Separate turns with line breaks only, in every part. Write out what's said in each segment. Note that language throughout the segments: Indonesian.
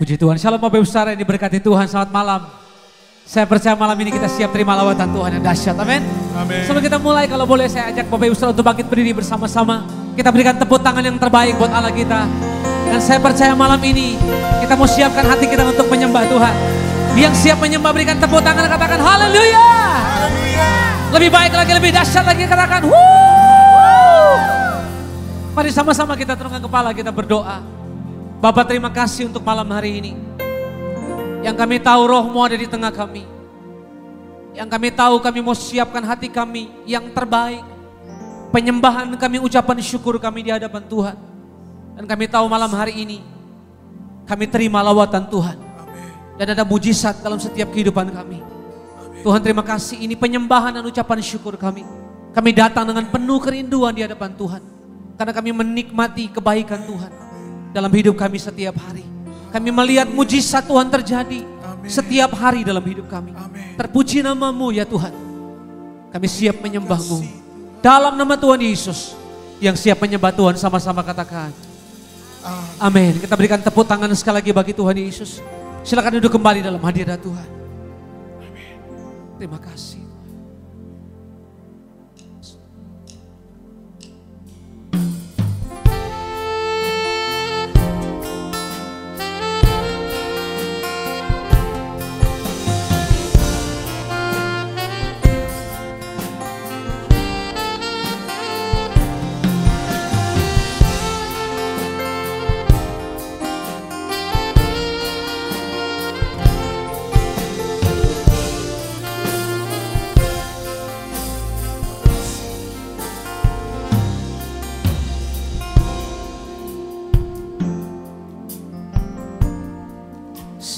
Puji Tuhan. Shalom Bapak Ibu Saudara yang diberkati Tuhan. Selamat malam. Saya percaya malam ini kita siap terima lawatan Tuhan yang dahsyat. Amin.
Amin.
Sebelum kita mulai, kalau boleh saya ajak Bapak Ibu Saudara untuk bangkit berdiri bersama-sama. Kita berikan tepuk tangan yang terbaik buat Allah kita. Dan saya percaya malam ini kita mau siapkan hati kita untuk menyembah Tuhan. Yang siap menyembah berikan tepuk tangan, katakan haleluya. Lebih baik lagi, lebih dahsyat lagi, katakan wuuu. Mari sama-sama kita turunkan kepala, kita berdoa. Bapak terima kasih untuk malam hari ini. Yang kami tahu roh-Mu ada di tengah kami. Yang kami tahu kami mau siapkan hati kami yang terbaik. Penyembahan kami, ucapan syukur kami di hadapan Tuhan. Dan kami tahu malam hari ini kami terima lawatan Tuhan. Dan ada mujizat dalam setiap kehidupan kami. Tuhan terima kasih, ini penyembahan dan ucapan syukur kami. Kami datang dengan penuh kerinduan di hadapan Tuhan. Karena kami menikmati kebaikan Tuhan dalam hidup kami setiap hari. Kami melihat mujizat Tuhan terjadi setiap hari dalam hidup kami. Terpuji nama-Mu ya Tuhan. Kami siap menyembah-Mu. Dalam nama Tuhan Yesus. Yang siap menyembah Tuhan sama-sama katakan amin. Kita berikan tepuk tangan sekali lagi bagi Tuhan Yesus. Silakan duduk kembali dalam hadirat Tuhan. Amin. Terima kasih.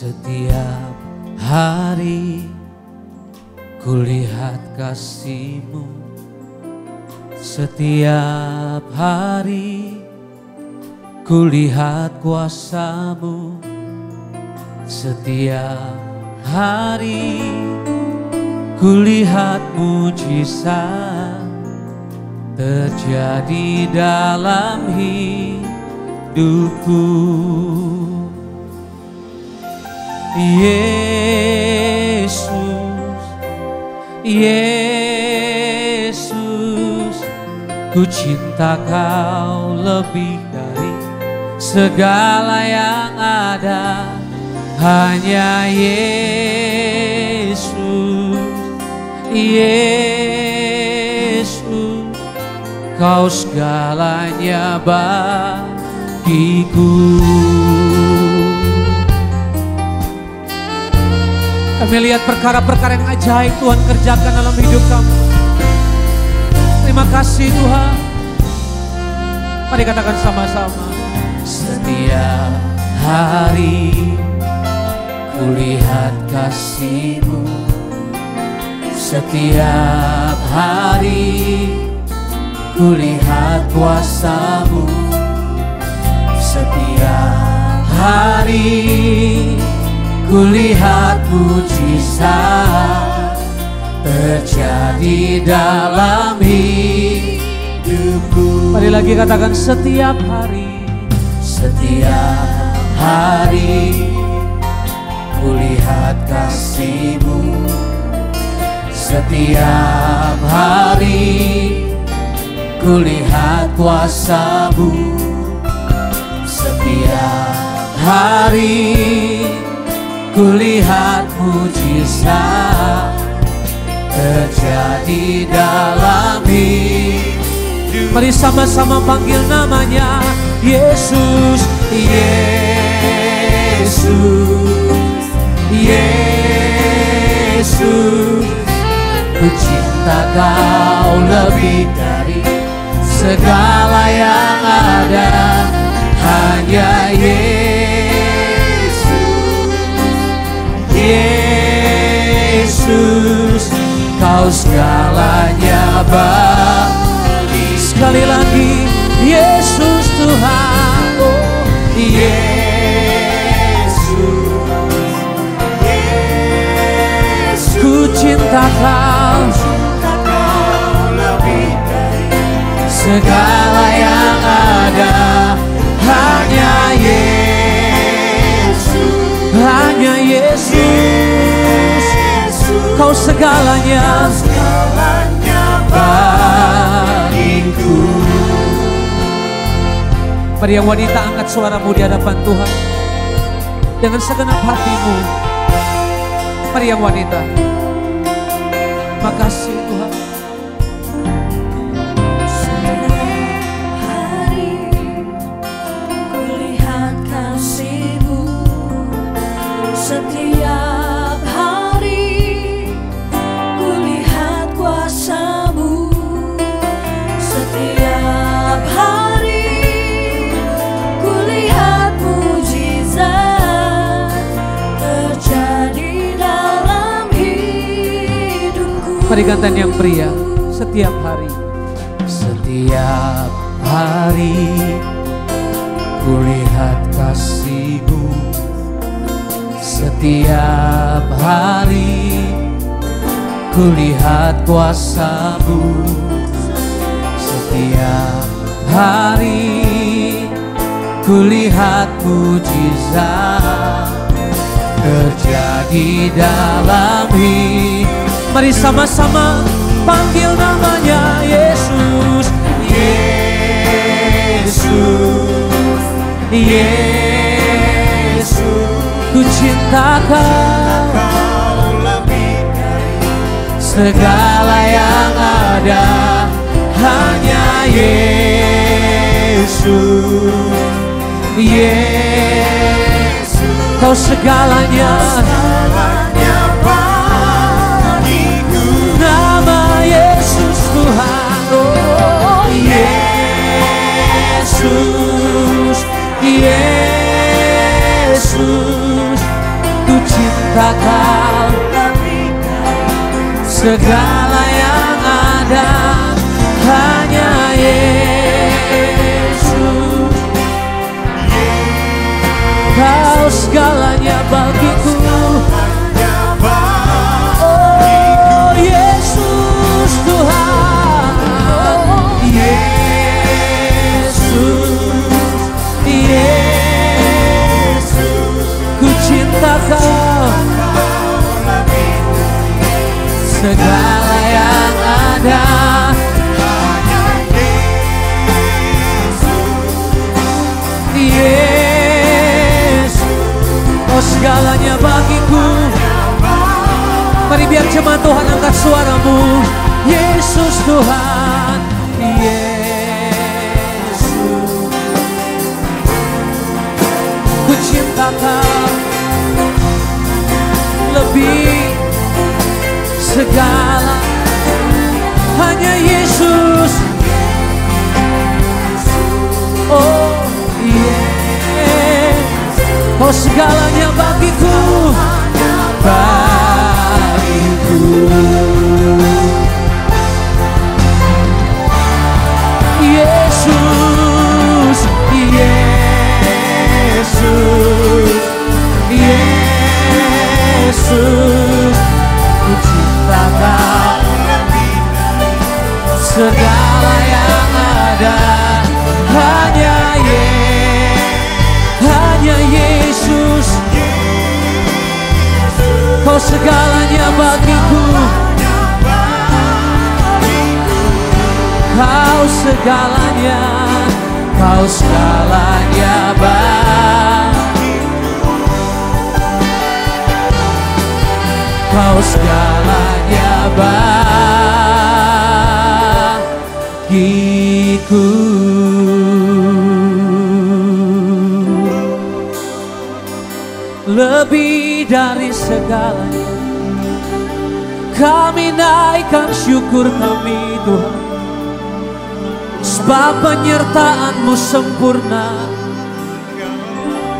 Setiap hari kulihat kasih-Mu, setiap hari kulihat kuasa-Mu, setiap hari kulihat mujizat terjadi dalam hidupku. Yesus, Yesus, ku cinta Kau lebih dari segala yang ada. Hanya Yesus, Yesus, Kau segalanya bagiku. Kami lihat perkara-perkara yang ajaib Tuhan kerjakan dalam hidup kami. Terima kasih Tuhan. Mari katakan sama-sama. Setiap hari kulihat kasih-Mu, setiap hari kulihat kuasa-Mu, setiap hari kulihat mujizat terjadi dalam hidupku. Mari lagi katakan setiap hari. Setiap hari kulihat kasih-Mu, setiap hari kulihat kuasa-Mu, setiap hari kulihat mujizat terjadi dalam hidup. Mari sama-sama panggil namanya Yesus, Yesus, Yesus. Ku cinta Kau lebih dari segala yang ada. Hanya Yesus, Kau segalanya bagi. Sekali lagi, Yesus Tuhan, oh Yesus, Yesus. Ku cinta Kau lebih dari segala yang ada. Hanya Yesus. hanya Yesus, Kau segalanya bagiku. Mari yang wanita angkat suaramu di hadapan Tuhan dengan segenap hatimu. Mari yang wanita, makasih Tuhan.
Setiap hari kulihat kuasa-Mu, setiap hari kulihat mujizat terjadi dalam hidupku.
Mari gantian yang pria, setiap hari. Setiap hari kulihat kasih-Mu, setiap hari kulihat kuasa-Mu, setiap hari kulihat mujizat terjadi dalam hidup. Mari sama-sama panggil namanya Yesus, Yesus, Yesus. Ku cinta Kau lebih dari segala yang ada, hanya Yesus, Yesus. Kau segalanya bagiku. Nama Yesus Tuhan, oh Yesus, Yesus. Ku cinta Kau segala yang ada, hanya Yesus. Kau segalanya bagiku. Oh Yesus Tuhan, Yesus, Yesus. Ku cinta Kau segala yang ada, Yesus. Oh segalanya bagiku. Mari biar jemaat Tuhan angkat suaramu. Yesus Tuhan, Yesus. Ku cinta Kau lebih segala, hanya Yesus. Oh Yesus. Oh segalanya bagiku, bagiku. Yesus, Yesus, Yesus. Ku cinta Kau segala yang ada, hanya Yesus. Kau segalanya bagiku. Kau segalanya, Kau segalanya bagiku. Kau segalanya bagiku. Lebih dari segalanya, kami naikkan syukur kami Tuhan, sebab penyertaan-Mu sempurna,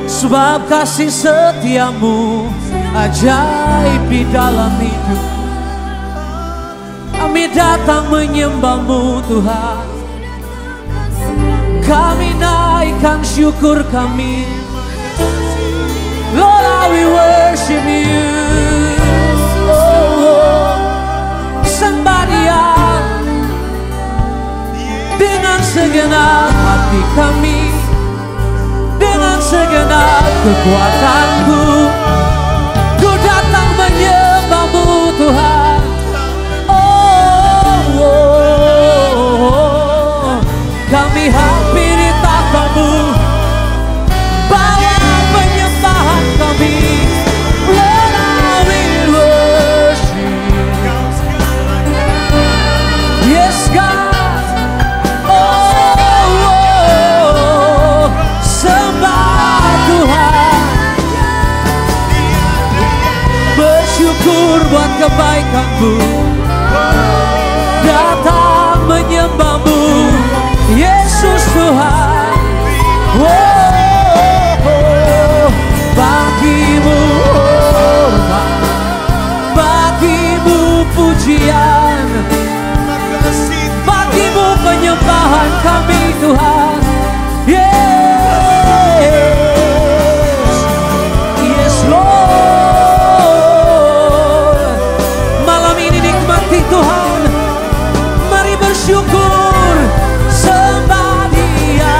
sebab kasih setia-Mu ajaib di dalam hidup. Kami datang menyembah-Mu Tuhan, kami naikkan syukur kami. Lord, we worship You. Oh, sembah Dia dengan segenap hati kami, dengan segenap kekuatanku. hidupku, datang menyembahmu, Yesus Tuhan. Bagimu hormat, bagimu pujian, bagimu penyembahan kami Tuhan. Yes Lord. Malam ini nikmati Tuhan, mari bersyukur, sembah Dia.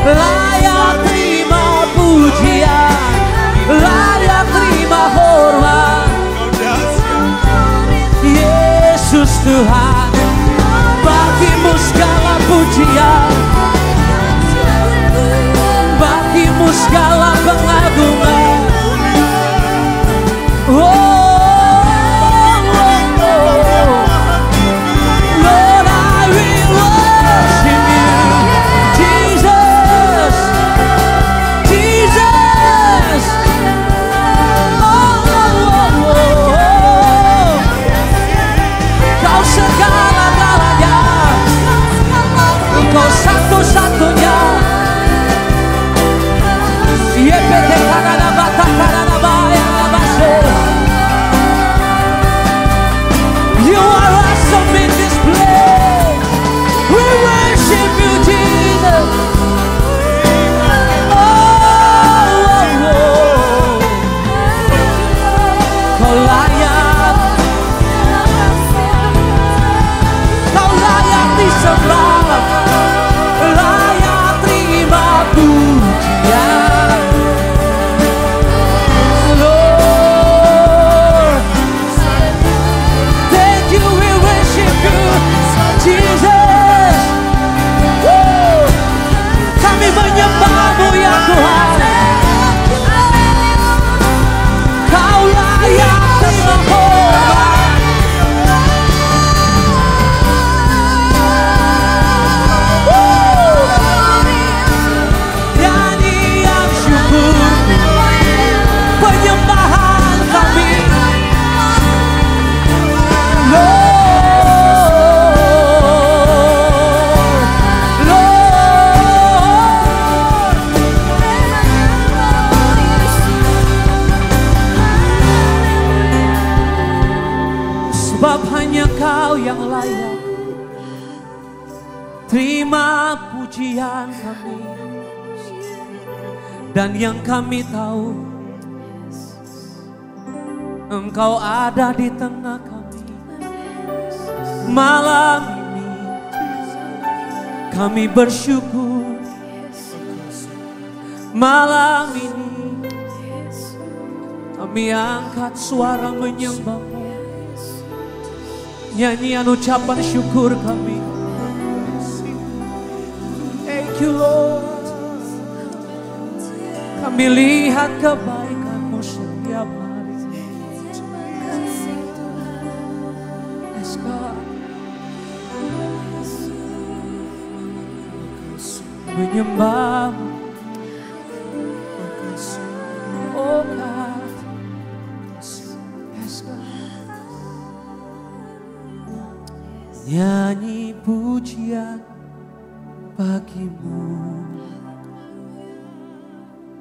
Layak terima pujian, layak terima hormat, Yesus Tuhan. Bagimu segala pujian, bagimu segala pengagungan. Lord, I will worship you, Jesus, Jesus. Kau segala-galanya, Engkau satu-satunya. Yepete karana bata karana baya nabase. You are awesome in this place. We worship you, Jesus. Kau layak, Kau layak disembah, layak terima pujian. Lord, thank you, we worship you, Jesus. Kami menyembahmu ya Tuhan. Kau layak terima hormat. Nyanyian syukur, penyembahan kami, sebab hanya Kau yang layak terima pujian kami. Dan yang kami tahu, Engkau ada di tengah kami. Malam ini kami bersyukur. Malam ini kami angkat suara menyembah-Mu. Nyanyian ucapan syukur kami. Thank you Lord. Kami lihat kebaikan-Mu setiap hari. Yes God. Menyembah-Mu, oh God. Yes God. Nyanyi pujian bagi-Mu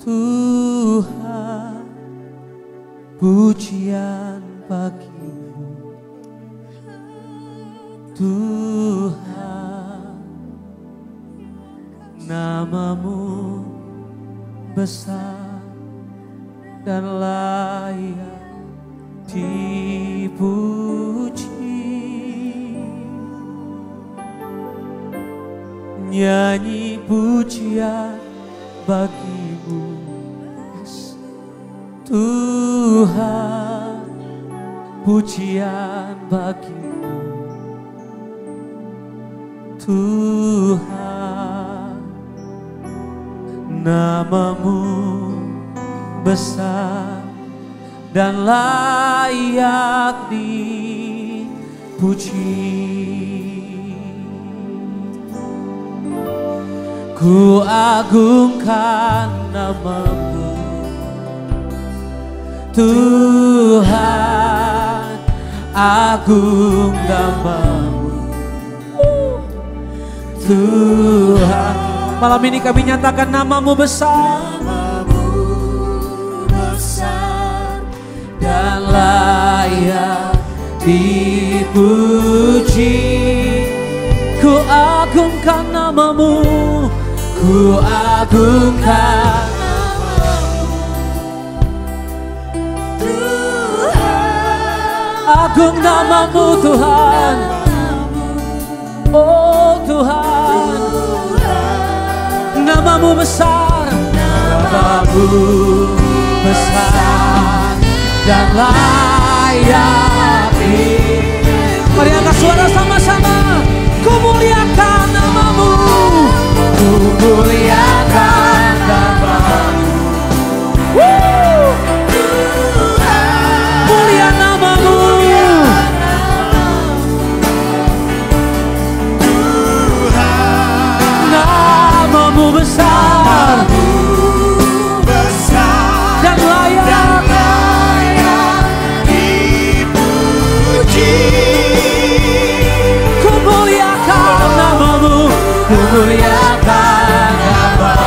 Tuhan, pujian bagi-Mu Tuhan. Nama-Mu besar dan layak dipuji. Nyanyi pujian bagi-Mu Tuhan, pujian bagi-Mu Tuhan. Nama-Mu besar dan layak dipuji. Ku agungkan nama-Mu, Tuhan, agung nama-Mu. Tuhan, malam ini kami nyatakan nama-Mu besar, dan layak dipuji. Ku agungkan nama-Mu, ku agungkan agung nama-Mu Tuhan. Oh Tuhan, nama-Mu besar, nama-Mu besar dan layak. Mari angkat suara sama-sama. Ku muliakan nama-Mu, ku muliakan nama-Mu. Mulia nama-Mu, nama-Mu besar dan layak dipuji. Ku muliakan nama-Mu, ku muliakan nama-Mu.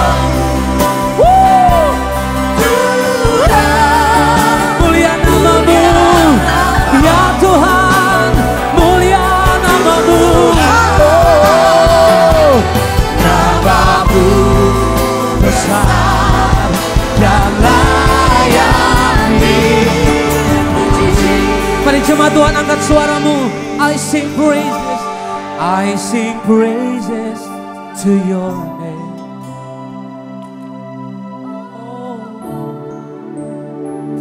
Mulia nama-Mu, ya Tuhan, mulia nama-Mu. Oh, nama-Mu besar dan layak dipuji. Mari jemaat Tuhan, angkat suaramu. I sing praises, I sing praises to your name. Oh,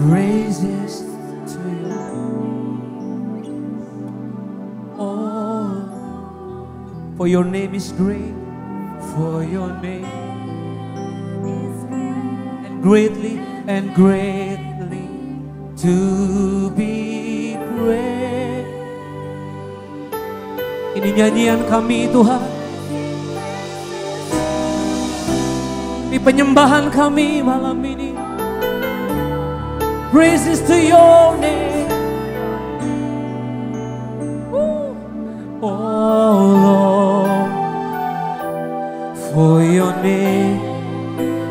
praises to your name. Oh, for your name is great, for your name and greatly to be praised. Ini nyanyian kami Tuhan, ini penyembahan kami malam ini. Praises to your name, oh Lord, for your name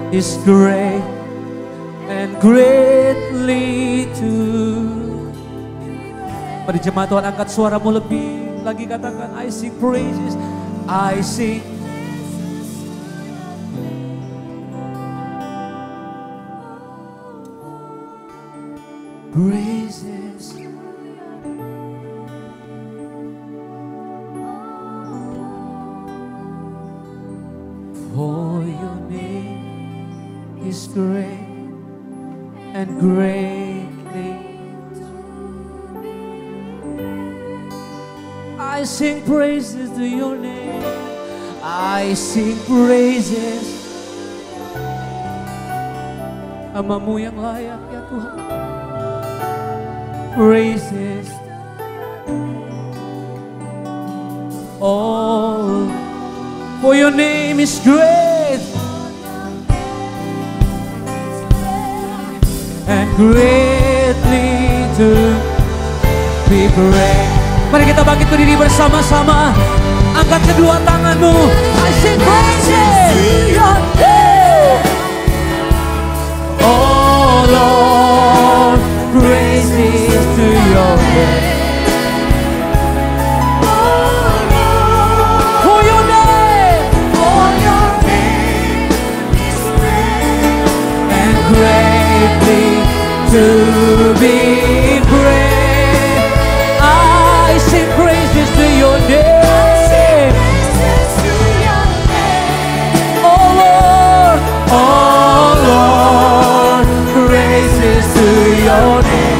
is great and greatly to. Mari jemaat Tuhan, angkat suaramu lebih lagi, katakan I sing praises, I sing praises. For your name is great and greatly. I sing praises to your name. I sing praises. Nama-Mu yang layak ya Tuhan. Praises. Oh, for your name is great and greatly to be praised. Mari kita bangkit berdiri bersama-sama. Angkat kedua tanganmu. I sing praises to your name. Oh Lord, praises to your name. For your name is great and greatly to be praised. I sing praises to your name. Oh Lord, praises to your name.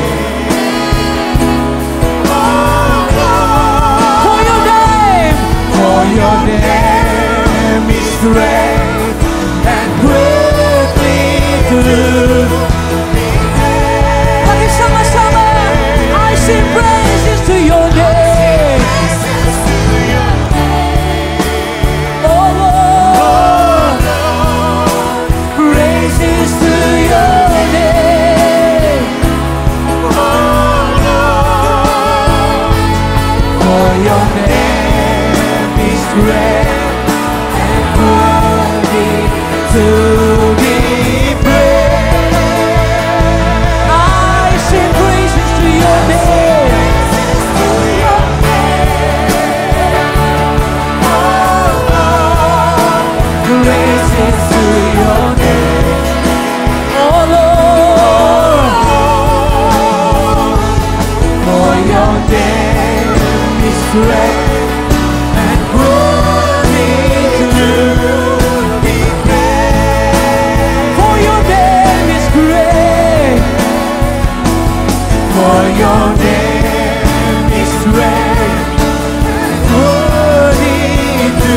For your name is great and greatly to be praised. Lagi sama-sama. strength and worthy to be praised. For your name is great. For your name is great and worthy to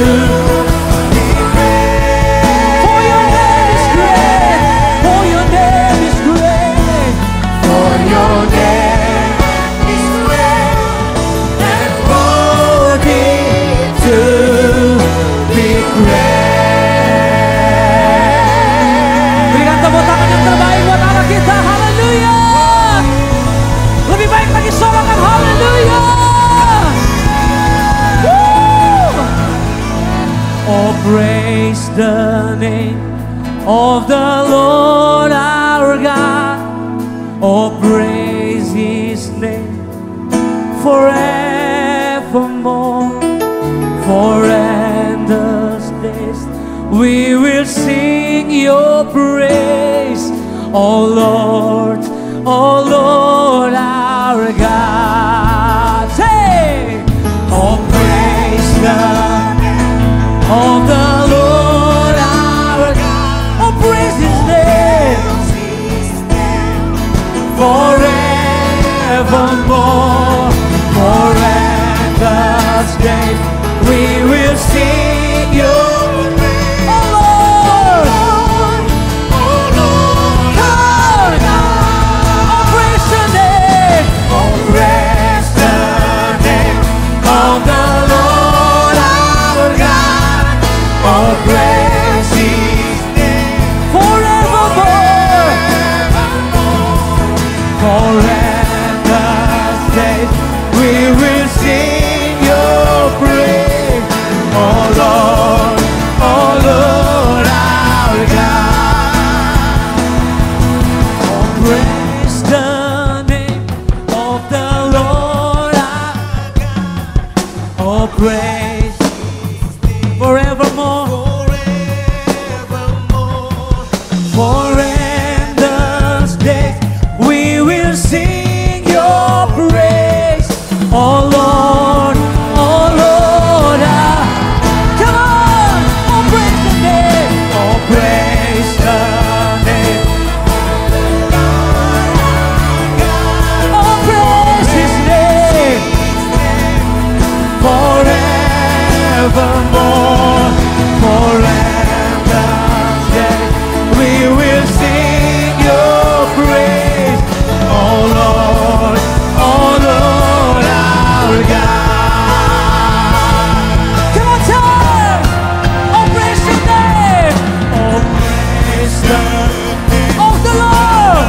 be praised. For your name is great. For your name is great. For your name is great and worthy to be praised. Berikan tepuk tangan yang terbaik buat Allah kita. Haleluya. Lebih baik lagi sorakan haleluya. Oh, praise the name of the Lord our God. Oh, praise His name forevermore. For endless days we will sing your praise. Oh Lord our God. Say, oh, praise the of the Lord our God. Oh, praise His name forevermore. For endless days we will sing your praise. Oh Lord, oh Lord our God. Oh, praise the name. Oh, praise the name of the Lord our God. Oh, praise His name forevermore. For endless days we will sing your praise. Oh Lord our God. Oh, praise the name of the Lord our God. Oh, praise forevermore. For endless days we will sing your praise. Oh Lord come on. Oh, praise the name. Oh, praise the name. Oh, praise His name forevermore. For endless days we will sing your praise. Oh Lord our God. Come on, tell her. Oh, praise His name. Oh, praise the name of the Lord.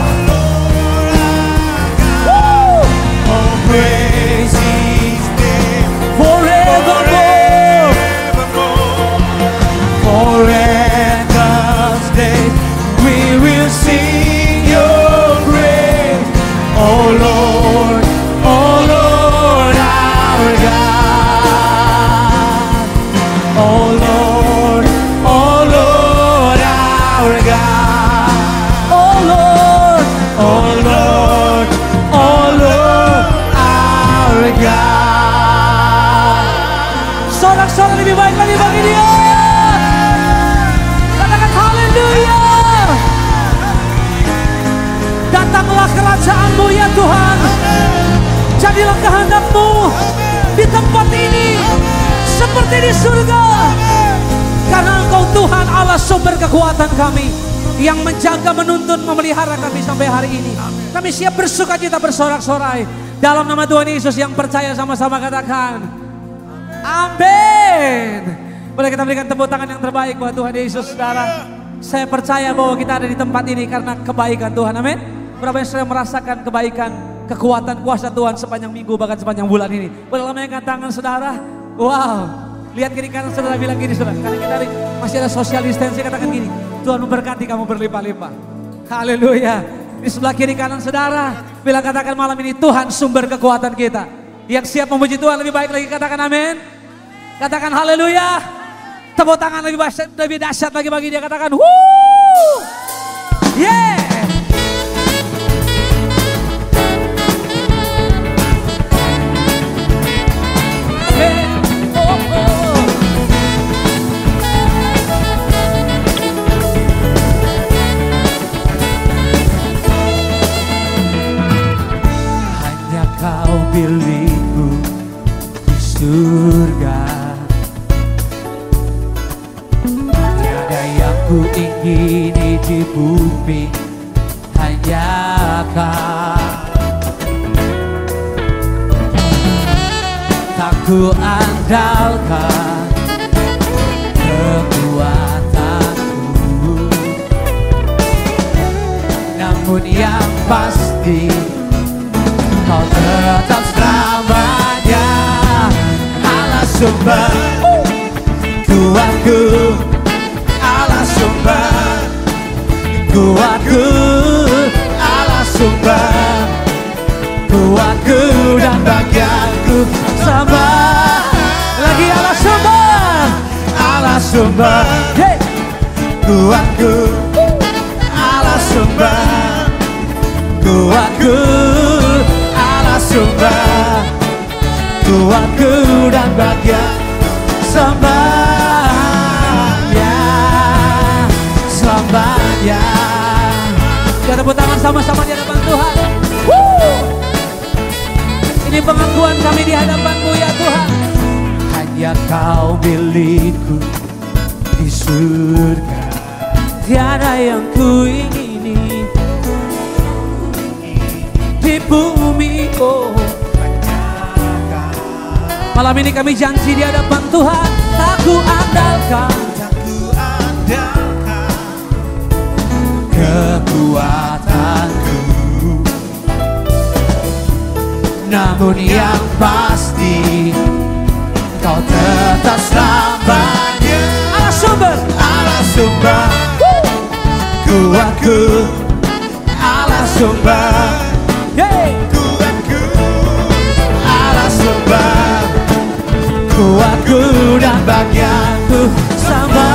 Woo! Oh, praise His name forevermore. For endless days we will sing your praise. Oh Lord our God. Oh Lord our God. Oh Lord our God. Sorak-sorak lebih baik lagi bagi Dia. Katakan haleluya. Datanglah kerajaan-Mu ya Tuhan. Jadilah kehendak-Mu di tempat ini seperti di surga. Karena Engkau Tuhan Allah sumber kekuatan kami, yang menjaga, menuntun, memelihara kami sampai hari ini. Kami siap bersukacita bersorak-sorai. Dalam nama Tuhan Yesus, yang percaya sama-sama katakan amin. Boleh kita berikan tepuk tangan yang terbaik buat Tuhan Yesus, saudara. Saya percaya bahwa kita ada di tempat ini karena kebaikan Tuhan, amin. Berapa yang sudah merasakan kebaikan, kekuatan, kuasa Tuhan sepanjang minggu, bahkan sepanjang bulan ini. Boleh lambaikan tangan saudara. Wow, lihat kiri kanan saudara, bilang gini saudara. Karena kita masih ada social distancing, katakan gini, Tuhan memberkati kamu berlimpah-limpah. Haleluya. Di sebelah kiri kanan saudara, bilang katakan malam ini Tuhan sumber kekuatan kita. Yang siap memuji Tuhan lebih baik lagi katakan amin. Katakan haleluya. Tepuk tangan lebih dahsyat lagi bagi Dia, katakan wuh. Yeah. milikku di surga. Tiada yang ku ingini di bumi, hanya Kau. Tak ku andalkan kekuatanku, namun yang pasti Kau tetap selamanya Allah sumber kuatku, Allah sumber kuatku, Allah sumber kuatku dan bagianku. Sama lagi Allah sumber, Allah sumber, hey. Kuatku, Allah sumber kuatku, Allah sumber kuatku dan bagian semuanya, semuanya. Kita tepuk tangan sama-sama di hadapan Tuhan. Ini pengakuan kami di hadapan-Mu ya Tuhan. Hanya Kau milikku di surga. Tiada yang ku ingini di bumi, oh. Malam ini kami janji di hadapan Tuhan, tak ku andalkan kekuatanku, namun yang pasti Kau tetap selamanya Allah sumber, Allah sumber kuatku, Allah sumber, hey. Kuatku, Allah sumber kuatku dan bagianku. Sama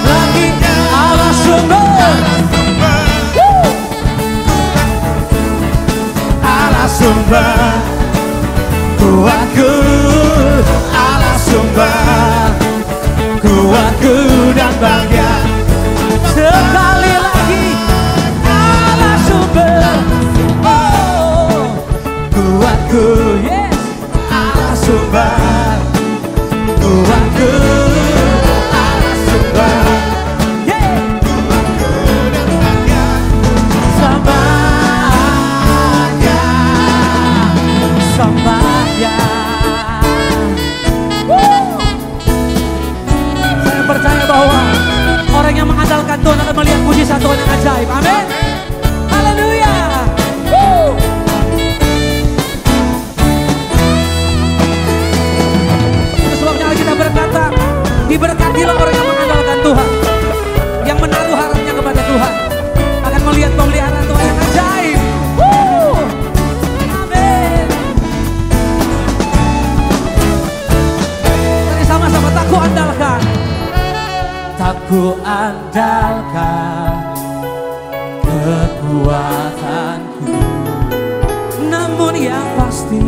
lagi Allah sumber, Allah sumber kuatku, Allah sumber kuatku dan bagian. Sekali lagi Allah sumber, oh, kuatku, yes. Allah sumber kuatku, Allah sumber, yeah. Kuatku dan bagian semuanya, semuanya. Saya percaya bahwa orang yang mengandalkan Tuhan akan melihat mujizat Tuhan yang ajaib. Amin. Haleluya. Itu sebabnya kita berkata, diberkatilah orang yang mengandalkan Tuhan, yang menaruh harapnya kepada Tuhan, akan melihat pemeliharaan Tuhan yang ajaib. Amin. Tadi sama-sama, tak ku andalkan, tak ku andalkan kekuatanku, namun yang pasti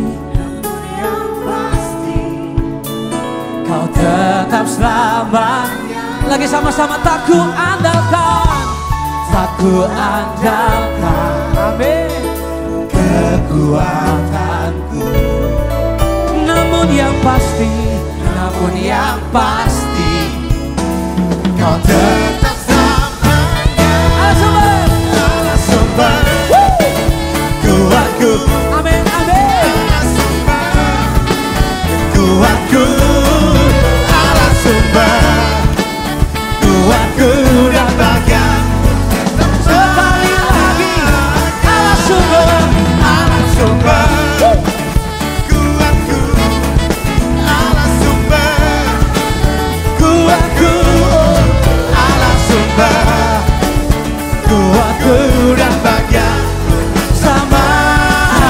Kau tetap selamanya. Lagi sama-sama, tak ku andalkan, tak ku andalkan, amin, kekuatanku, namun yang pasti, namun yang pasti Kau tetap selamanya. Allah sumber, Allah sumber kuatku, amin, amin, Allah sumber kuatku, Allah sumber kuatku dan bagian. Sekali lagi Allah sumber, Allah sumber kuatku, Allah sumber kuatku, Allah sumber kuatku dan bagian semuanya.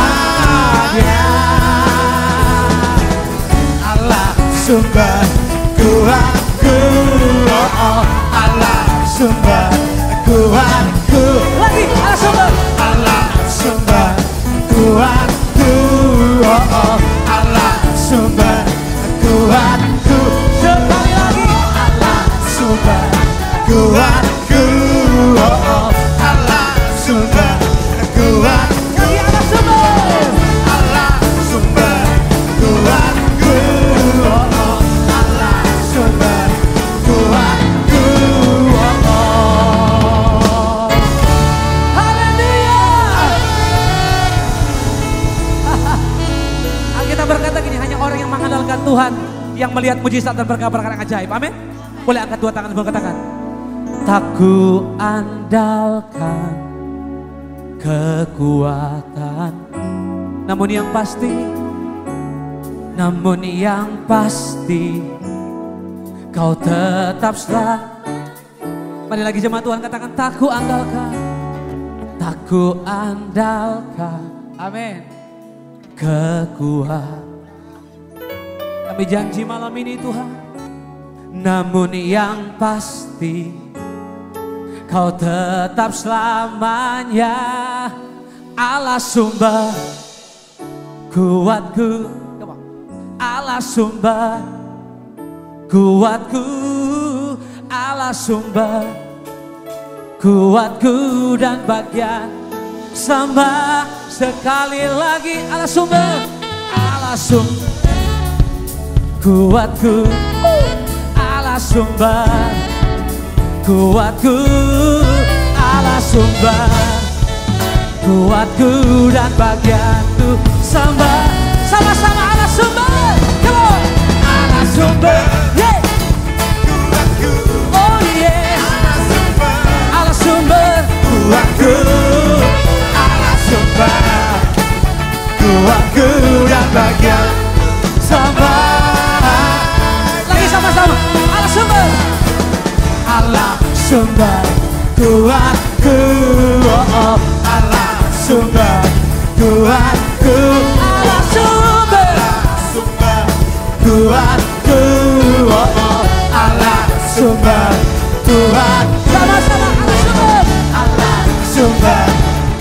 Allah sumber kuatku, oh, Allah sumber kuatku. Lagi Allah sumber, Allah sumber kuatku. Tuhan yang melihat mujizat dan perkara-perkara yang ajaib. Amin. Boleh angkat dua tangan dan katakan, tak ku andalkan kekuatan, namun yang pasti kau tetap selamat. Mari lagi jemaat Tuhan katakan, tak ku andalkan, amin, kekuatan. Kami janji malam ini Tuhan, namun yang pasti kau tetap selamanya Allah sumber kuatku, Allah sumber kuatku, Allah sumber kuatku dan bagian. Sembah sekali lagi, Allah sumber kuatku, Allah sumber kuatku, Allah sumber kuatku dan bagianku. Sembah sama-sama, Allah sumber, come on, Allah sumber, yeah. Kuatku, oh yeah, Allah sumber kuatku, Allah sumber kuatku dan bagian. Sembah lagi sama-sama, Allah sumber, Allah sumber kuatku, oh, Allah sumber kuatku, Allah sumber kuatku, oh, Allah sumber kuat. Sama-sama, Allah sumber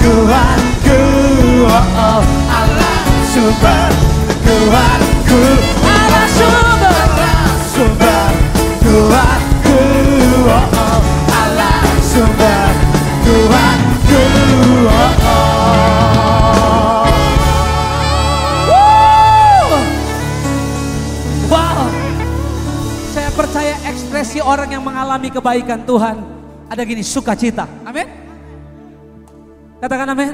kuatku, oh, Allah sumber kuatku, Allah sumber kuatku, oh, Allah sumber kuatku, oh. Wow, saya percaya ekspresi orang yang mengalami kebaikan Tuhan ada gini, sukacita. Amin. Katakan amin.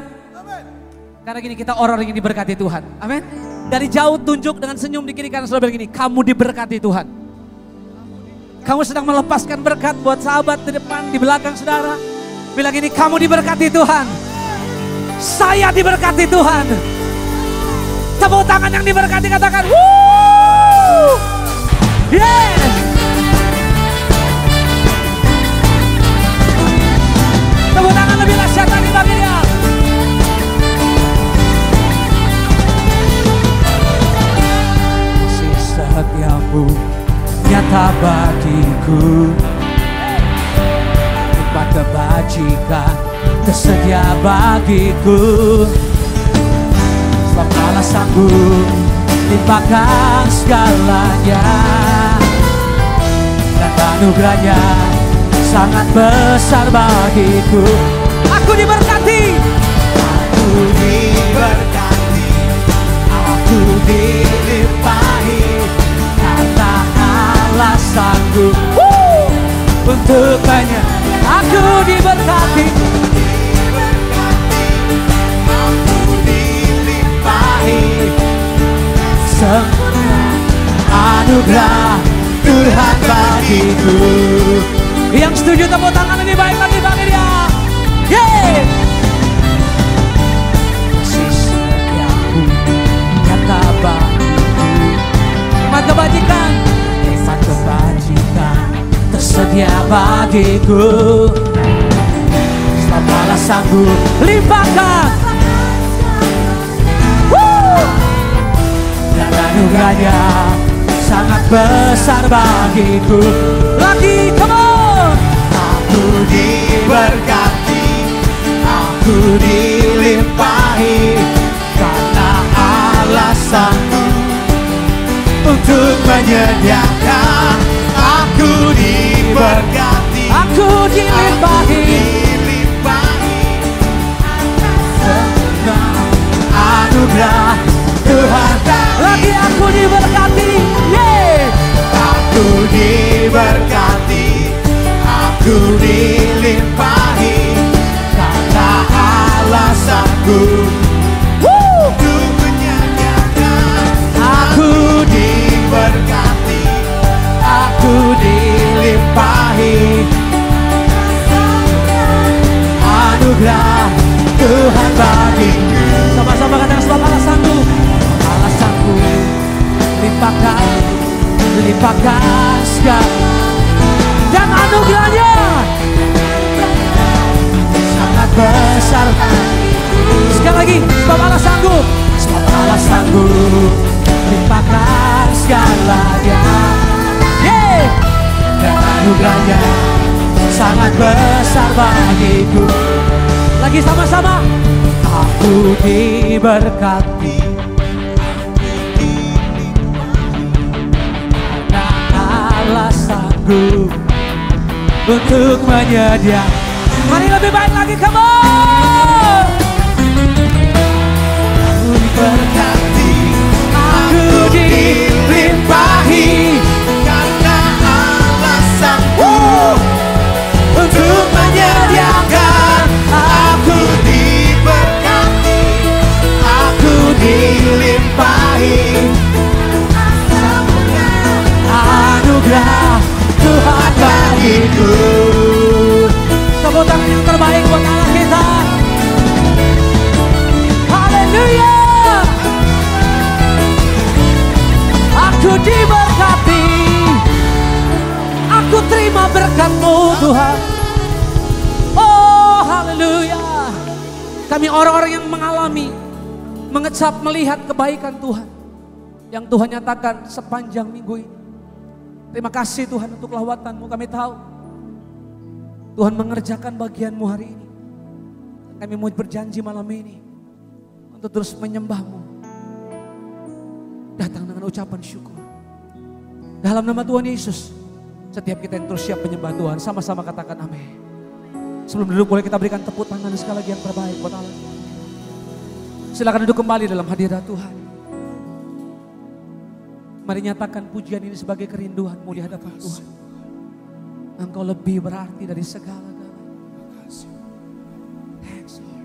Karena gini, kita orang yang diberkati Tuhan. Amin. Dari jauh tunjuk dengan senyum di kiri kanan saudara gini, kamu diberkati Tuhan. Kamu sedang melepaskan berkat buat sahabat di depan, di belakang saudara. Bilang gini, kamu diberkati Tuhan. Saya diberkati Tuhan. Tepuk tangan yang diberkati, katakan wuuu. Yeah. Tepuk tangan lebih dahsyat lagi bagi dia. Kasih setiamu nyata bagiku, tempat kebajikan tersedia bagiku. Sebab sanggup limpahkan segalanya, dan anugerahnya sangat besar bagiku. Aku diberkati, aku diberkati, aku dilimpahi, karena Allah sanggup untuk banyak. Aku diberkati, aku dilimpahi, semua anugerah Tuhan bagiku. Yang setuju tepuk tangan lebih baik lagi bagi dia. Yeay. Kasih setiamu nyata bagiku, tempat kebajikan tersedia bagiku. Sebab Allah sanggup limpahkan, dan anugerahnya sangat besar bagiku. Lagi, come on. Aku diberkati, aku dilimpahi, karena Allah sanggup untuk menyediakan. Aku diberkati, aku dilimpahi, anugerah Tuhan. Lagi aku diberkati, yeah. Aku diberkati, aku dilimpahi, karena Allah sanggup untuk menyediakan. Aku diberkati, Tuhan bagiku. Sama-sama katakan sebab alasanku, alasanku limpahkan segala dan anugerahnya sangat besar. Sekali lagi, sebab alasanku limpahkan segalanya, dan anugerahnya sangat besar bagiku. Lagi sama-sama, aku diberkati karena alasanku untuk menyediakan. Mari lebih baik lagi, come on. Aku diberkati, aku dilimpahi karena alasanku untuk menyediakan. Aku diberkati, aku dilimpahi anugerah Tuhan bagiku. Tepuk tangan yang terbaik buat Allah kita. Haleluya. Aku diberkati, aku terima berkat-Mu Tuhan. Oh haleluya. Kami orang-orang yang mengalami, mengecap melihat kebaikan Tuhan yang Tuhan nyatakan sepanjang minggu ini. Terima kasih Tuhan untuk lawatan-Mu. Kami tahu Tuhan mengerjakan bagian-Mu hari ini. Kami mau berjanji malam ini untuk terus menyembah-Mu. Datang dengan ucapan syukur. Dalam nama Tuhan Yesus, setiap kita yang terus siap menyembah Tuhan, sama-sama katakan amin. Sebelum duduk boleh kita berikan tepuk tangan sekali lagi yang terbaik buat Allah. Silakan duduk kembali dalam hadirat Tuhan. Mari nyatakan pujian ini sebagai kerinduan-Mu di hadapan Tuhan. Engkau lebih berarti dari segala-galanya. Thanks Lord.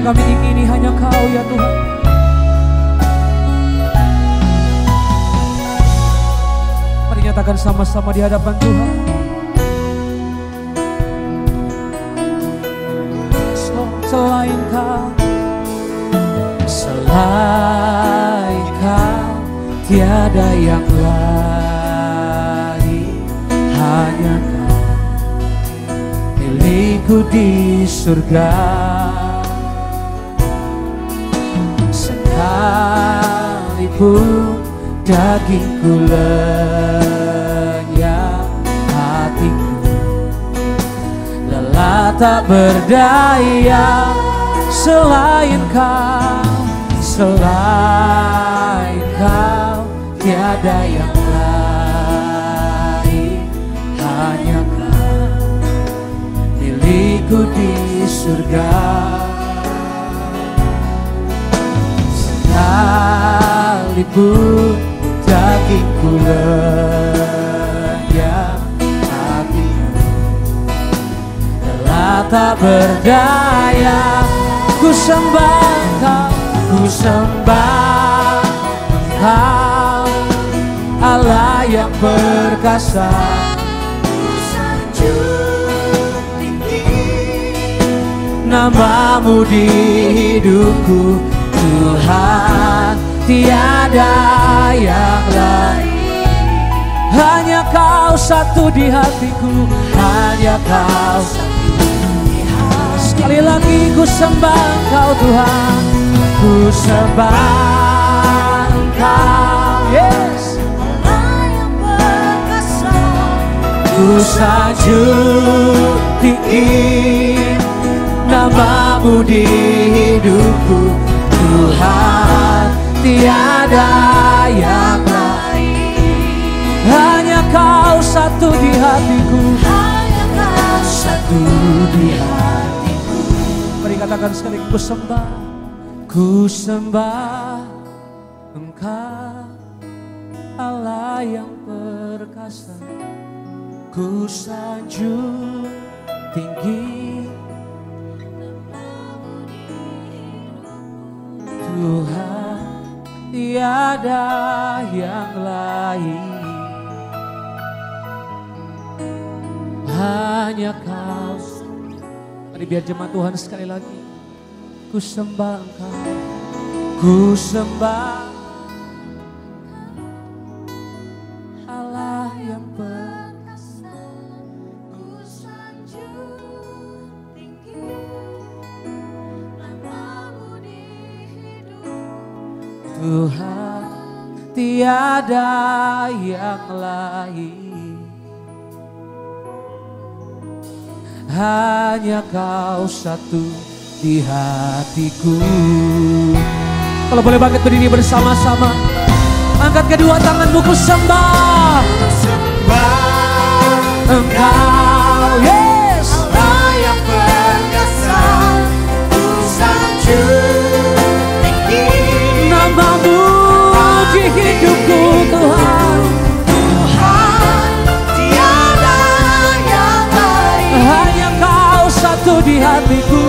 Kami ingini hanya Kau ya Tuhan. Mari nyatakan sama-sama di hadapan Tuhan. Selain Kau, selain Kau tiada yang lain, hanya Kau milikku di surga. Sekalipun dagingku lenyap, hatiku lelah tak berdaya. Selain Kau, selain Kau tiada yang lain, hanya Kau milikku di surga. Sekalipun ku lenyap, hatiku telah tak berdaya. Ku sembah Kau, ku sembah Kau, Allah yang perkasa.
Ku sanjung tinggi
Namamu di hidupku, Tuhan, tiada yang lain. Hanya Kau satu di hatiku, hanya Kau satu di hatiku. Sekali lagi ku sembah Kau Tuhan, ku sembah Kau, yes.
Allah yang perkasa.
Ku sanjung tinggi namamu di hidupku, Tuhan, tiada yang lain. Hanya Kau satu di hatiku,
Hanya Kau satu di hatiku.
mari katakan sekali, ku sembah Engkau, Allah yang perkasa. Ku sanjung tinggi Tuhan, tiada yang lain. Hanya Kau. Mari biar jemaat Tuhan sekali lagi. Ku sembah Engkau, ku sembah Allah yang perkasa.
Ku sanjung tinggi namamu di hidupku,
Tuhan, tiada yang lain. Hanya Kau satu di hatiku. Kalau boleh bangkit berdiri bersama-sama, angkat kedua tanganmu, ku sembah Engkau, yes.
Allah yang perkasa. Ku sanjung tinggi
Namamu di hidupku, Tuhan,
Tuhan, tiada yang lain.
hanya Kau satu di hatiku,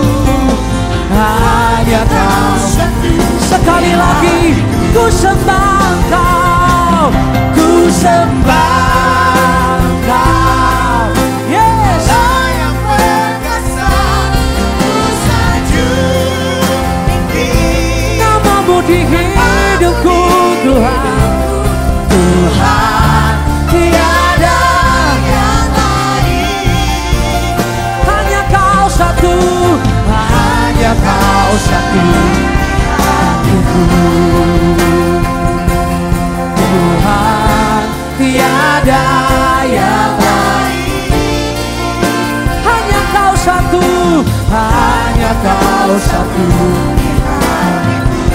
hanya Kau. Sekali lagi ku sembah Engkau, ku sembah Engkau, yes.
Allah yang perkasa. Ku sanjung tinggi
Namamu di hidupku, Tuhan, Tuhan, tiada
yang lain.
hanya Kau satu, hanya Kau satu hatiku, Tuhan, tiada yang lain. Hanya Kau satu, hanya Kau satu.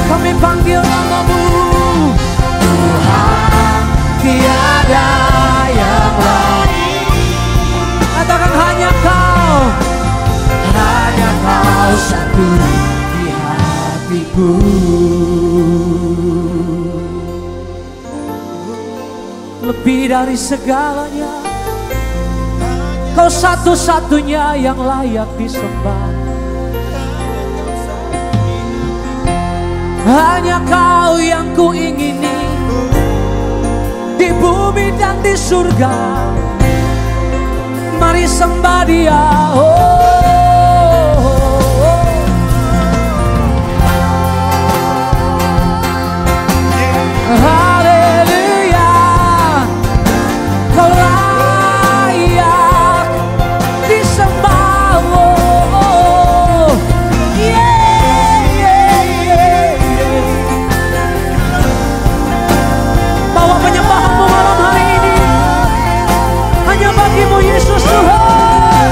Kami panggil namamu, Tuhan, tiada yang lain. Katakan hanya Kau satu di hatiku. Lebih dari segalanya, Kau satu-satunya yang layak disembah. Hanya Kau yang ku ingini di bumi dan di surga. Mari sembah Dia, haleluya. Kau layak disembah, bawa penyembahanmu malam hari ini hanya bagimu Yesus Tuhan.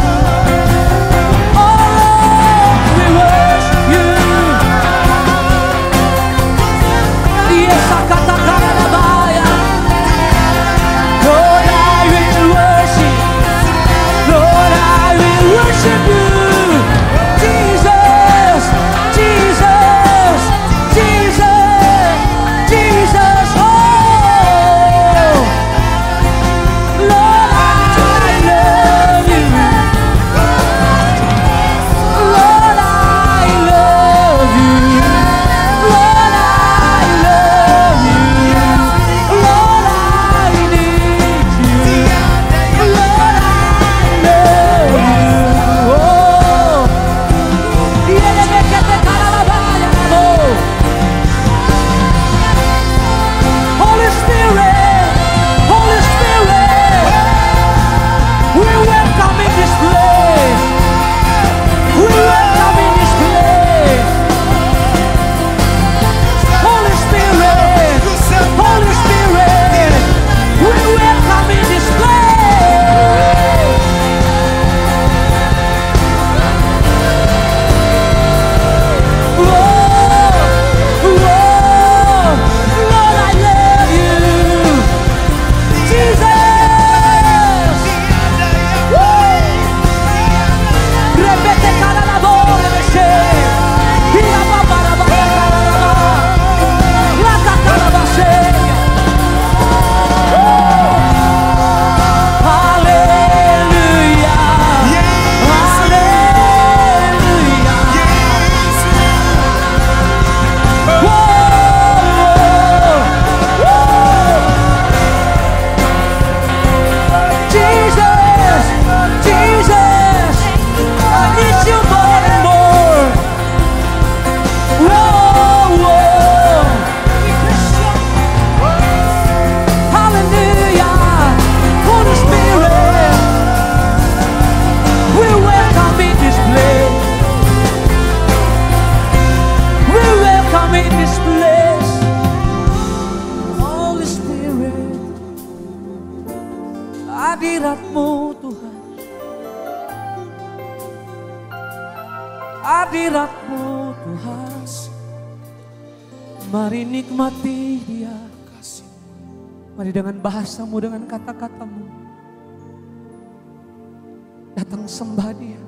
hadirat-Mu Tuhan, hadirat-Mu Tuhan. Mari nikmati Dia, mari dengan bahasamu, dengan kata-katamu datang sembah Dia.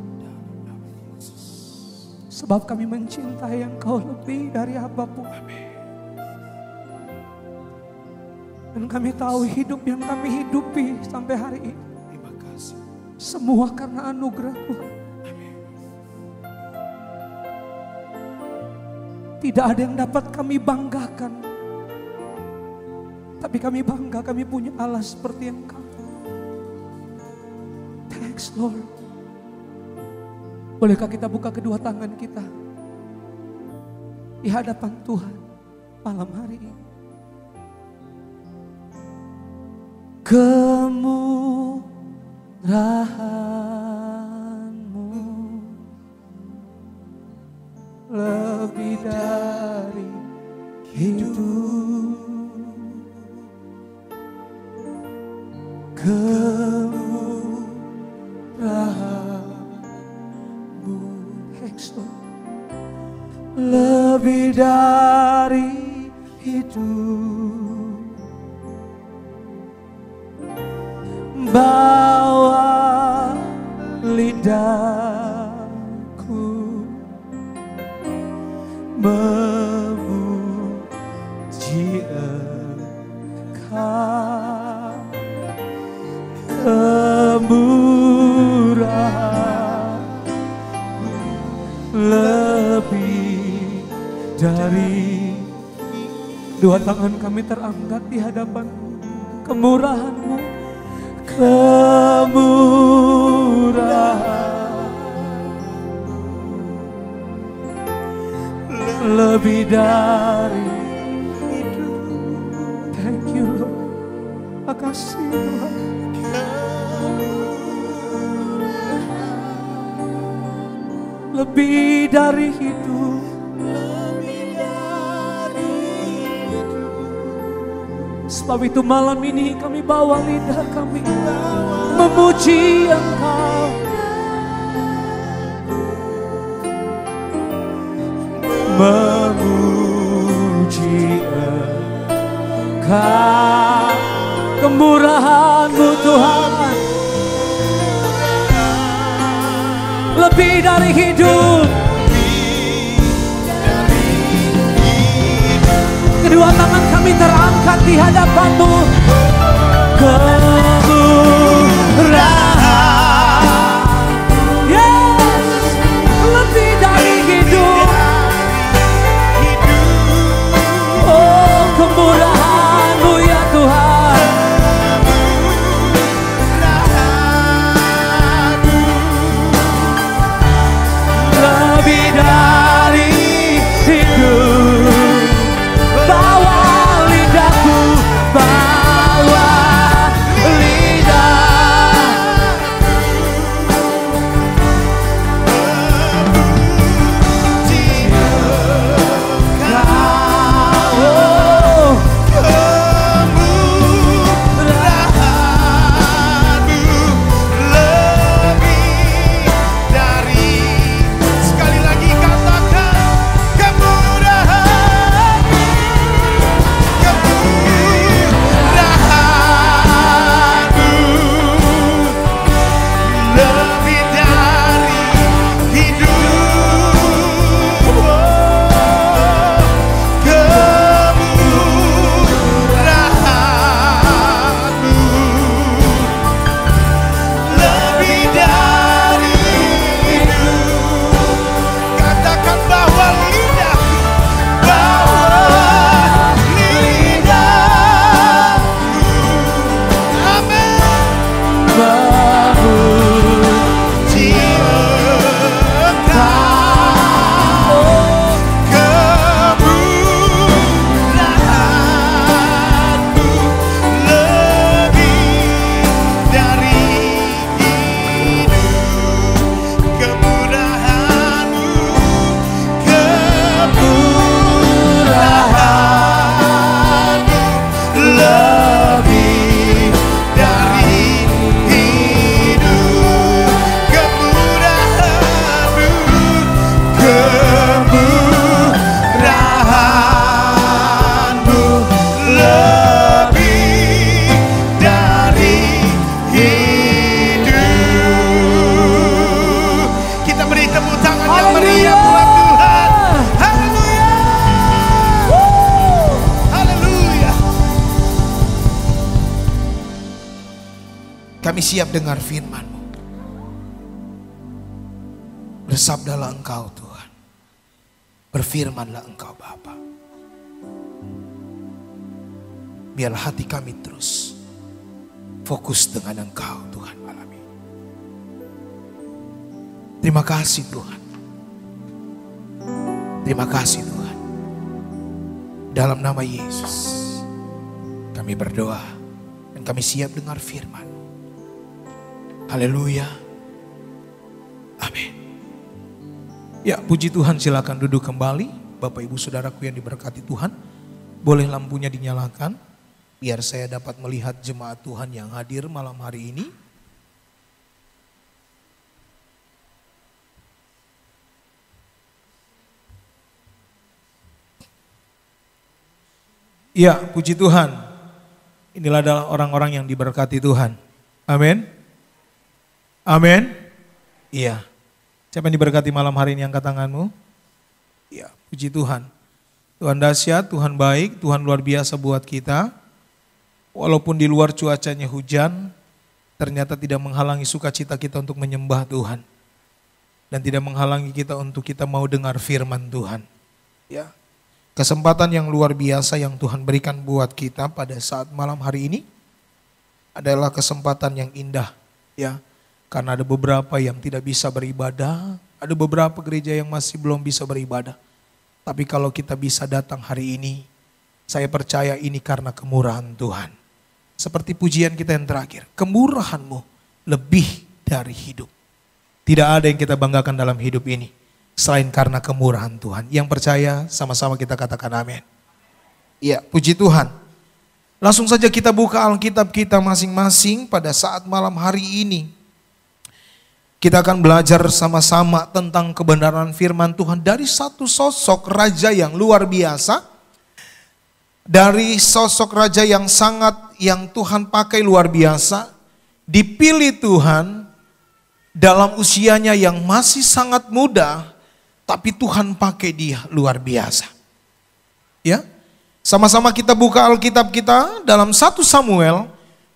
Sebab kami mencintai Engkau lebih dari apapun. Dan kami tahu hidup yang kami hidupi sampai hari ini semua karena anugerah Tuhan. Tidak ada yang dapat kami banggakan, tapi kami bangga kami punya Allah seperti Engkau. Thanks Lord. Bolehkah kita buka kedua tangan kita di hadapan Tuhan malam hari ini? Kemurahan-Mu lebih dari hidup, kemurahan-Mu lebih dari hidup. Bawa lidahku memuji Engkau, kemurahan lebih dari. Dua tangan kami terangkat di hadapan kemurahan-Mu, kemurahan lebih dari hidup. Thank you Lord. Makasih Tuhan. Lebih dari hidup, sebab itu malam ini kami bawa lidah kami memuji Engkau, memuji Engkau, kemurahan-Mu Tuhan lebih dari hidup. Kedua tangan kami terangkat di hadapan-Mu, kemurahan, yes, lebih dari hidup. Oh, kemurahan-Mu ya Tuhan, lebih dari hidup. Bawa lidahku, bawa
Kami siap dengar firman-Mu. Bersabdalah Engkau Tuhan. Berfirmanlah Engkau Bapa. Biarlah hati kami terus fokus dengan Engkau Tuhan malam ini. Terima kasih Tuhan. Terima kasih Tuhan. Dalam nama Yesus kami berdoa dan kami siap dengar firman. Haleluya. Amin. Ya, puji Tuhan, silakan duduk kembali. Bapak Ibu Saudaraku yang diberkati Tuhan, boleh lampunya dinyalakan biar saya dapat melihat jemaat Tuhan yang hadir malam hari ini. Ya, puji Tuhan. Inilah adalah orang-orang yang diberkati Tuhan. Amin. Amin. Iya. Siapa yang diberkati malam hari ini, angkat tanganmu? Iya, puji Tuhan. Tuhan dahsyat, Tuhan baik, Tuhan luar biasa buat kita. Walaupun di luar cuacanya hujan, ternyata tidak menghalangi sukacita kita untuk menyembah Tuhan. Dan tidak menghalangi kita untuk kita mau dengar firman Tuhan. Ya. Kesempatan yang luar biasa yang Tuhan berikan buat kita pada saat malam hari ini adalah kesempatan yang indah, ya. Karena ada beberapa yang tidak bisa beribadah, ada beberapa gereja yang masih belum bisa beribadah. Tapi kalau kita bisa datang hari ini, saya percaya ini karena kemurahan Tuhan. Seperti pujian kita yang terakhir, kemurahan-Mu lebih dari hidup. Tidak ada yang kita banggakan dalam hidup ini selain karena kemurahan Tuhan. Yang percaya sama-sama kita katakan amin. Iya, puji Tuhan. Langsung saja kita buka Alkitab kita masing-masing pada saat malam hari ini. Kita akan belajar sama-sama tentang kebenaran firman Tuhan dari satu sosok raja yang luar biasa. Dari sosok raja yang Tuhan pakai luar biasa. Dipilih Tuhan dalam usianya yang masih sangat muda. Tapi Tuhan pakai dia luar biasa. Ya, sama-sama kita buka Alkitab kita dalam 1 Samuel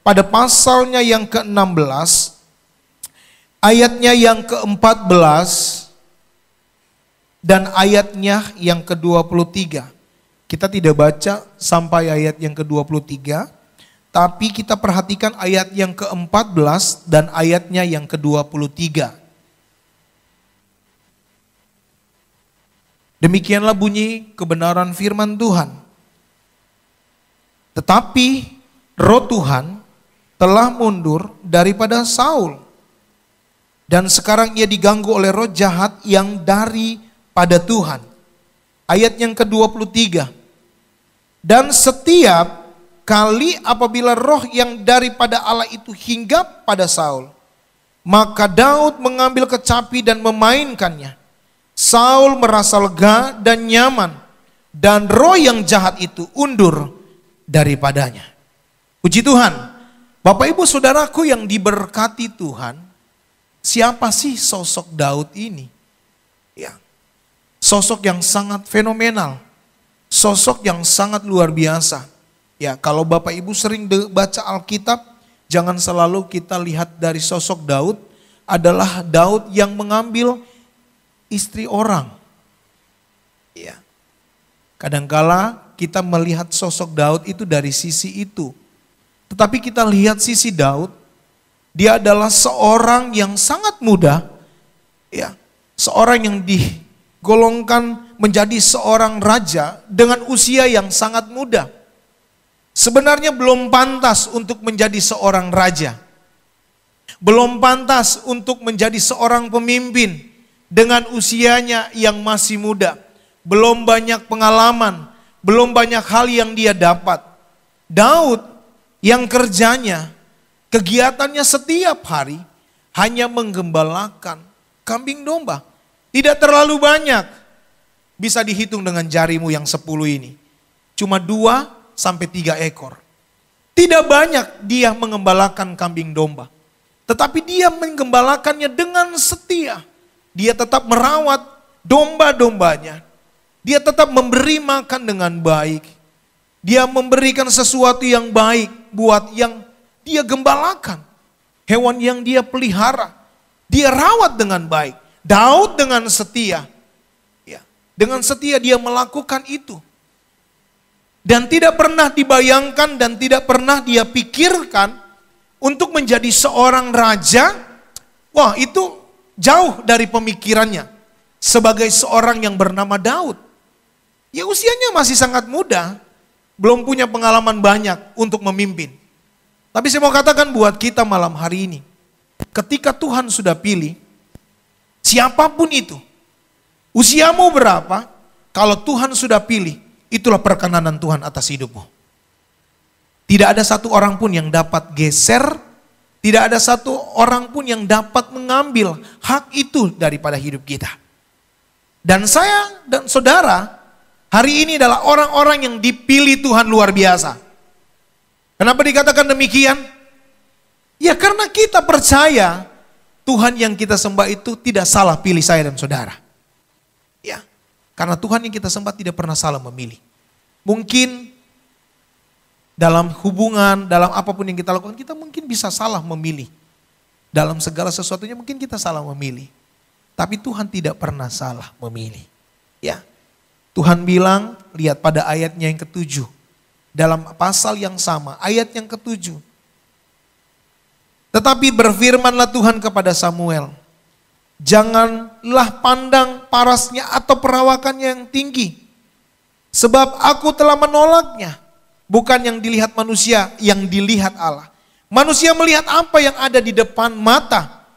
pada pasalnya yang ke-16, ayatnya yang ke-14 dan ayatnya yang ke-23. Kita tidak baca sampai ayat yang ke-23, tapi kita perhatikan ayat yang ke-14 dan ayatnya yang ke-23. Demikianlah bunyi kebenaran firman Tuhan. Tetapi roh Tuhan telah mundur daripada Saul. Dan sekarang ia diganggu oleh roh jahat yang daripada Tuhan. Ayat yang ke-23. Dan setiap kali apabila roh yang daripada Allah itu hinggap pada Saul, maka Daud mengambil kecapi dan memainkannya. Saul merasa lega dan nyaman, dan roh yang jahat itu undur daripadanya. Puji Tuhan. Bapak Ibu Saudaraku yang diberkati Tuhan, siapa sih sosok Daud ini? Ya, sosok yang sangat fenomenal, sosok yang sangat luar biasa. Ya, kalau Bapak Ibu sering baca Alkitab, jangan selalu kita lihat dari sosok Daud adalah Daud yang mengambil istri orang. Ya. Kadangkala kita melihat sosok Daud itu dari sisi itu. Tetapi kita lihat sisi Daud, dia adalah seorang yang sangat muda. Ya. Seorang yang digolongkan menjadi seorang raja dengan usia yang sangat muda. Sebenarnya belum pantas untuk menjadi seorang raja. Belum pantas untuk menjadi seorang pemimpin. Dengan usianya yang masih muda, belum banyak pengalaman, belum banyak hal yang dia dapat. Daud yang kerjanya, kegiatannya setiap hari hanya menggembalakan kambing domba. Tidak terlalu banyak, bisa dihitung dengan jarimu yang 10 ini. Cuma 2 sampai 3 ekor. Tidak banyak dia mengembalakan kambing domba. Tetapi dia menggembalakannya dengan setia. Dia tetap merawat domba-dombanya. Dia tetap memberi makan dengan baik. Dia memberikan sesuatu yang baik buat yang dia gembalakan. hewan yang dia pelihara, dia rawat dengan baik. Daud dengan setia, ya, dengan setia dia melakukan itu. Dan tidak pernah dibayangkan dan tidak pernah dia pikirkan untuk menjadi seorang raja. Wah, itu jauh dari pemikirannya sebagai seorang yang bernama Daud. Ya usianya masih sangat muda, belum punya pengalaman banyak untuk memimpin. Tapi saya mau katakan buat kita malam hari ini, ketika Tuhan sudah pilih, siapapun itu, usiamu berapa, kalau Tuhan sudah pilih, itulah perkenanan Tuhan atas hidupmu. Tidak ada satu orang pun yang dapat geser, tidak ada satu orang pun yang dapat mengambil hak itu daripada hidup kita. Dan saya dan saudara, hari ini adalah orang-orang yang dipilih Tuhan luar biasa. Kenapa dikatakan demikian? Ya karena kita percaya Tuhan yang kita sembah itu tidak salah pilih saya dan saudara. Ya, karena Tuhan yang kita sembah tidak pernah salah memilih. Mungkin dalam hubungan, dalam apapun yang kita lakukan, kita mungkin bisa salah memilih. Dalam segala sesuatunya mungkin kita salah memilih. Tapi Tuhan tidak pernah salah memilih. Ya, Tuhan bilang, lihat pada ayatnya yang ke-7. Dalam pasal yang sama, ayat yang ke-7. Tetapi berfirmanlah Tuhan kepada Samuel, janganlah pandang parasnya atau perawakannya yang tinggi, sebab aku telah menolaknya. Bukan yang dilihat manusia, yang dilihat Allah. Manusia melihat apa yang ada di depan mata,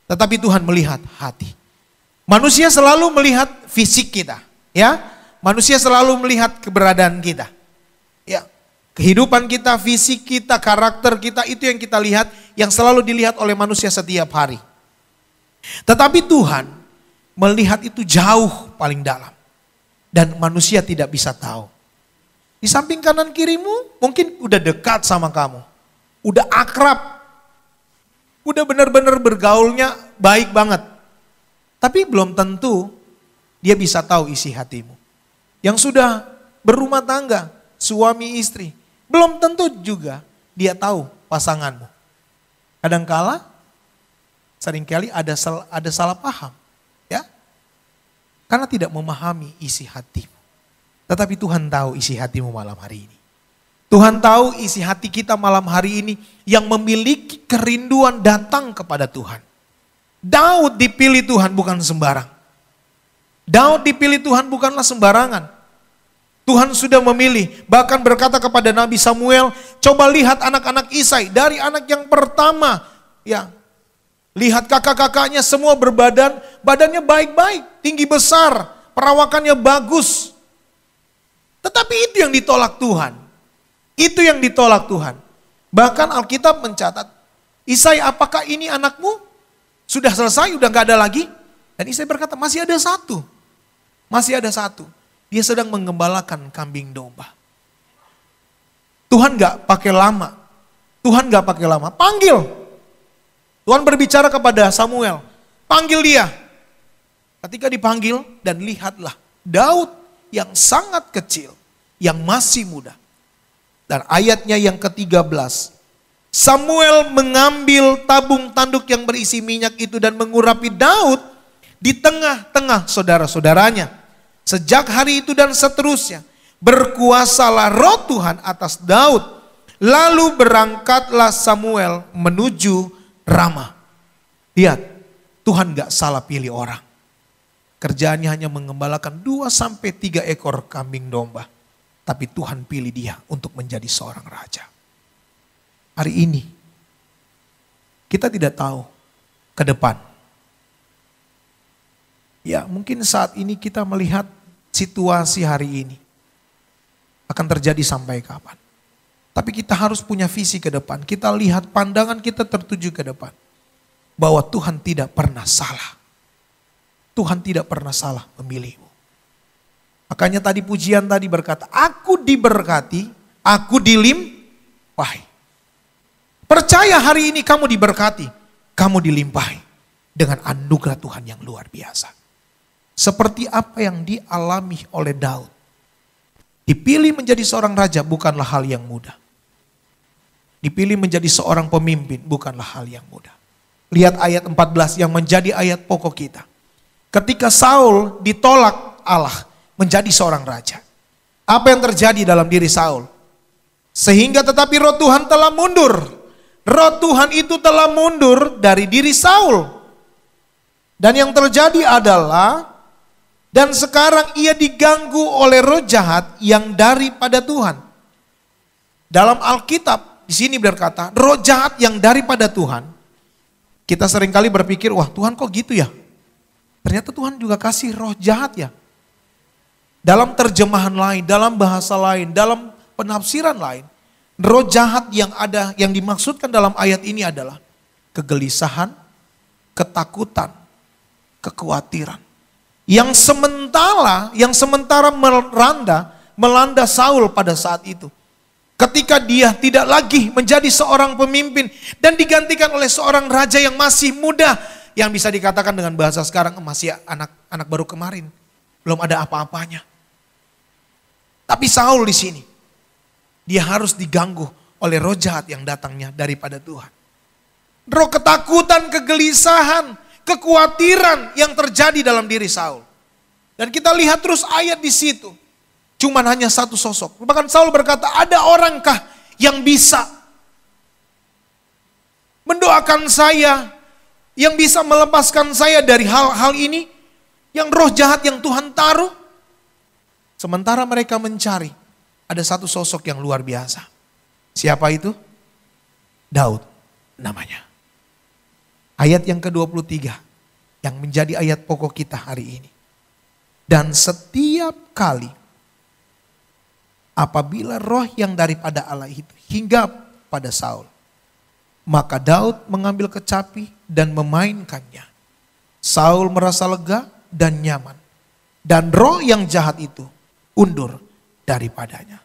tetapi Tuhan melihat hati. Manusia selalu melihat fisik kita, ya. Manusia selalu melihat keberadaan kita. Ya, kehidupan kita, fisik kita, karakter kita, itu yang kita lihat, yang selalu dilihat oleh manusia setiap hari. Tetapi Tuhan melihat itu jauh paling dalam. Dan manusia tidak bisa tahu. Di samping kanan kirimu mungkin udah dekat sama kamu. Udah akrab. Udah benar-benar bergaulnya baik banget. Tapi belum tentu dia bisa tahu isi hatimu. Yang sudah berumah tangga, suami istri, belum tentu juga dia tahu pasanganmu. Kadangkala, seringkali ada salah paham, ya, karena tidak memahami isi hatimu. Tetapi Tuhan tahu isi hatimu malam hari ini. Tuhan tahu isi hati kita malam hari ini yang memiliki kerinduan datang kepada Tuhan. Daud dipilih Tuhan bukan sembarang. Daud dipilih Tuhan bukanlah sembarangan. Tuhan sudah memilih, bahkan berkata kepada Nabi Samuel, coba lihat anak-anak Isai, dari anak yang pertama, ya, lihat kakak-kakaknya semua badannya baik-baik, tinggi besar, perawakannya bagus. Tetapi itu yang ditolak Tuhan. Itu yang ditolak Tuhan. Bahkan Alkitab mencatat, Isai apakah ini anakmu? Sudah selesai, udah gak ada lagi? Dan Isai berkata, masih ada satu. Masih ada satu. Dia sedang menggembalakan kambing domba. Tuhan gak pakai lama. Tuhan gak pakai lama. Panggil. Tuhan berbicara kepada Samuel. Panggil dia. Ketika dipanggil dan lihatlah. Daud yang sangat kecil. Yang masih muda. Dan ayatnya yang ke-13. Samuel mengambil tabung tanduk yang berisi minyak itu dan mengurapi Daud di tengah-tengah saudara-saudaranya. Sejak hari itu dan seterusnya, berkuasalah roh Tuhan atas Daud. Lalu berangkatlah Samuel menuju Rama. Lihat, Tuhan gak salah pilih orang. Kerjaannya hanya mengembalakan 2-3 ekor kambing domba. Tapi Tuhan pilih dia untuk menjadi seorang raja. Hari ini, kita tidak tahu ke depan. Ya, mungkin saat ini kita melihat situasi hari ini akan terjadi sampai kapan. Tapi kita harus punya visi ke depan. Kita lihat pandangan kita tertuju ke depan. Bahwa Tuhan tidak pernah salah. Tuhan tidak pernah salah memilihmu. Makanya tadi pujian tadi berkata, aku diberkati, aku dilimpahi. Percaya hari ini kamu diberkati, kamu dilimpahi dengan anugerah Tuhan yang luar biasa. Seperti apa yang dialami oleh Daud. Dipilih menjadi seorang raja bukanlah hal yang mudah. Dipilih menjadi seorang pemimpin bukanlah hal yang mudah. Lihat ayat 14 yang menjadi ayat pokok kita. Ketika Saul ditolak Allah menjadi seorang raja. Apa yang terjadi dalam diri Saul? Sehingga tetapi roh Tuhan telah mundur. Roh Tuhan itu telah mundur dari diri Saul. Dan yang terjadi adalah, dan sekarang ia diganggu oleh roh jahat yang daripada Tuhan. Dalam Alkitab di sini berkata, roh jahat yang daripada Tuhan. Kita seringkali berpikir, wah Tuhan kok gitu ya? Ternyata Tuhan juga kasih roh jahat ya. Dalam terjemahan lain, dalam bahasa lain, dalam penafsiran lain, roh jahat yang ada, yang dimaksudkan dalam ayat ini adalah kegelisahan, ketakutan, kekhawatiran. Yang sementara melanda Saul pada saat itu. Ketika dia tidak lagi menjadi seorang pemimpin dan digantikan oleh seorang raja yang masih muda, yang bisa dikatakan dengan bahasa sekarang masih anak baru kemarin, belum ada apa-apanya. Tapi Saul di sini, dia harus diganggu oleh roh jahat yang datangnya daripada Tuhan. Roh ketakutan, kegelisahan, kekhawatiran yang terjadi dalam diri Saul. Dan kita lihat terus ayat di situ. Cuman hanya satu sosok. Bahkan Saul berkata, ada orangkah yang bisa mendoakan saya, yang bisa melepaskan saya dari hal-hal ini, yang roh jahat yang Tuhan taruh. Sementara mereka mencari, ada satu sosok yang luar biasa. Siapa itu? Daud namanya. Ayat yang ke-23 yang menjadi ayat pokok kita hari ini. Dan setiap kali apabila roh yang daripada Allah itu hinggap pada Saul, maka Daud mengambil kecapi dan memainkannya. Saul merasa lega dan nyaman. Dan roh yang jahat itu undur daripadanya.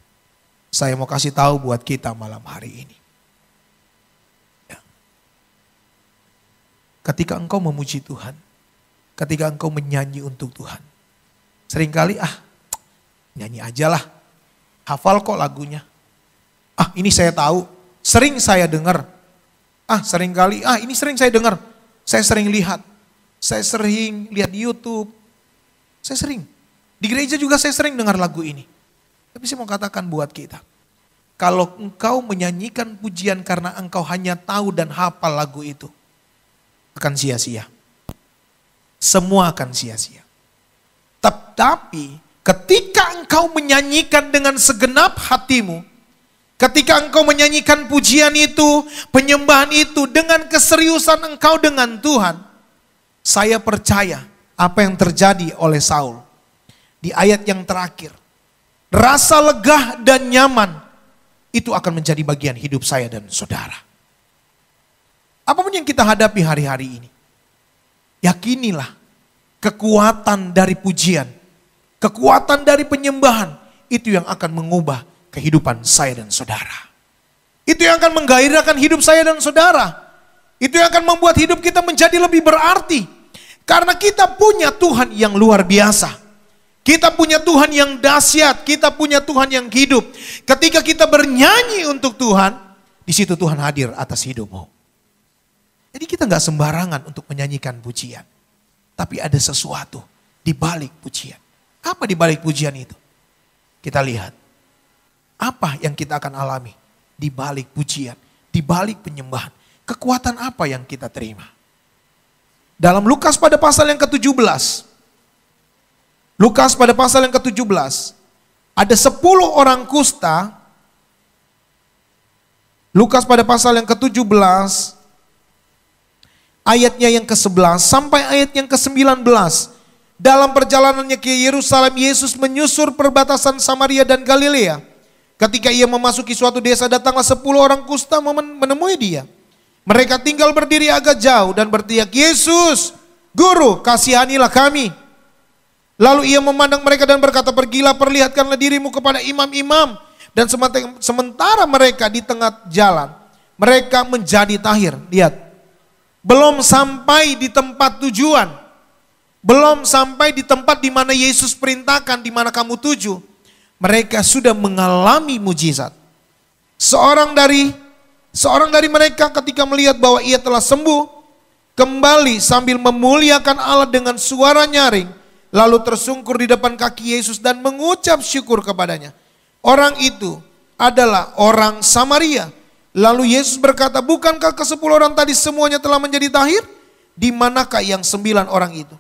Saya mau kasih tahu buat kita malam hari ini. Ketika engkau memuji Tuhan, ketika engkau menyanyi untuk Tuhan, seringkali nyanyi aja lah, hafal kok lagunya. Ini saya tahu, sering saya dengar. Seringkali, ini sering saya dengar, saya sering lihat di YouTube, saya sering. Di gereja juga saya sering dengar lagu ini. Tapi saya mau katakan buat kita, kalau engkau menyanyikan pujian karena engkau hanya tahu dan hafal lagu itu, akan sia-sia. Semua akan sia-sia. Tetapi ketika engkau menyanyikan dengan segenap hatimu, ketika engkau menyanyikan pujian itu, penyembahan itu dengan keseriusan engkau dengan Tuhan, saya percaya apa yang terjadi oleh Saul di ayat yang terakhir, rasa lega dan nyaman itu akan menjadi bagian hidup saya dan saudara. Apapun yang kita hadapi hari-hari ini, yakinilah kekuatan dari pujian, kekuatan dari penyembahan, itu yang akan mengubah kehidupan saya dan saudara. Itu yang akan menggairahkan hidup saya dan saudara. Itu yang akan membuat hidup kita menjadi lebih berarti. Karena kita punya Tuhan yang luar biasa. Kita punya Tuhan yang dahsyat, kita punya Tuhan yang hidup. Ketika kita bernyanyi untuk Tuhan, di situ Tuhan hadir atas hidupmu. Jadi kita gak sembarangan untuk menyanyikan pujian. Tapi ada sesuatu di balik pujian. Apa di balik pujian itu? Kita lihat. Apa yang kita akan alami di balik pujian, di balik penyembahan. Kekuatan apa yang kita terima? Dalam Lukas pada pasal yang ke-17. Lukas pada pasal yang ke-17. Ada 10 orang kusta. Lukas pada pasal yang ke-17. Ayatnya yang ke-11 sampai ayat yang ke-19. Dalam perjalanannya ke Yerusalem, Yesus menyusur perbatasan Samaria dan Galilea. Ketika ia memasuki suatu desa, datanglah 10 orang kusta menemui dia. Mereka tinggal berdiri agak jauh dan berteriak, "Yesus, Guru, kasihanilah kami." Lalu ia memandang mereka dan berkata, "Pergilah, perlihatkanlah dirimu kepada imam-imam." Dan sementara mereka di tengah jalan, mereka menjadi tahir. Lihat. Belum sampai di tempat tujuan. Belum sampai di tempat di mana Yesus perintahkan, di mana kamu tuju. Mereka sudah mengalami mujizat. Seorang dari Seorang dari mereka ketika melihat bahwa ia telah sembuh, kembali sambil memuliakan Allah dengan suara nyaring, lalu tersungkur di depan kaki Yesus dan mengucap syukur kepadanya. Orang itu adalah orang Samaria. Lalu Yesus berkata, bukankah ke-10 orang tadi semuanya telah menjadi tahir? Di manakah yang 9 orang itu?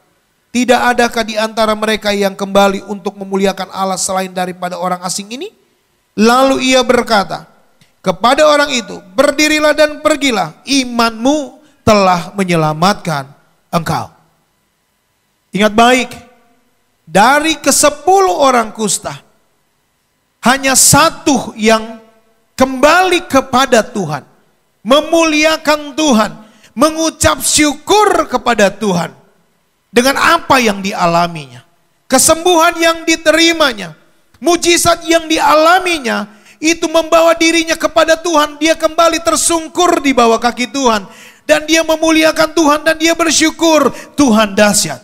Tidak adakah di antara mereka yang kembali untuk memuliakan Allah selain daripada orang asing ini? Lalu ia berkata kepada orang itu, berdirilah dan pergilah, imanmu telah menyelamatkan engkau. Ingat baik, dari ke-10 orang kusta, hanya satu yang kembali kepada Tuhan, memuliakan Tuhan, mengucap syukur kepada Tuhan dengan apa yang dialaminya, kesembuhan yang diterimanya, mujizat yang dialaminya, itu membawa dirinya kepada Tuhan. Dia kembali tersungkur di bawah kaki Tuhan, dan dia memuliakan Tuhan, dan dia bersyukur. Tuhan dahsyat.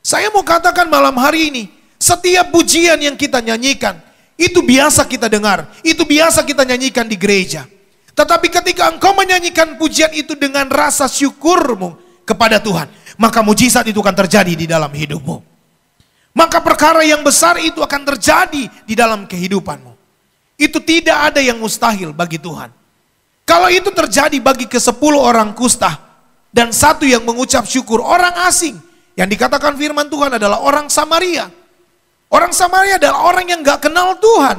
Saya mau katakan malam hari ini, setiap pujian yang kita nyanyikan, itu biasa kita dengar, itu biasa kita nyanyikan di gereja. Tetapi ketika engkau menyanyikan pujian itu dengan rasa syukurmu kepada Tuhan, maka mujizat itu akan terjadi di dalam hidupmu. Maka perkara yang besar itu akan terjadi di dalam kehidupanmu. Itu tidak ada yang mustahil bagi Tuhan. Kalau itu terjadi bagi ke-10 orang kusta dan satu yang mengucap syukur, orang asing, yang dikatakan firman Tuhan adalah orang Samaria. Orang Samaria adalah orang yang gak kenal Tuhan.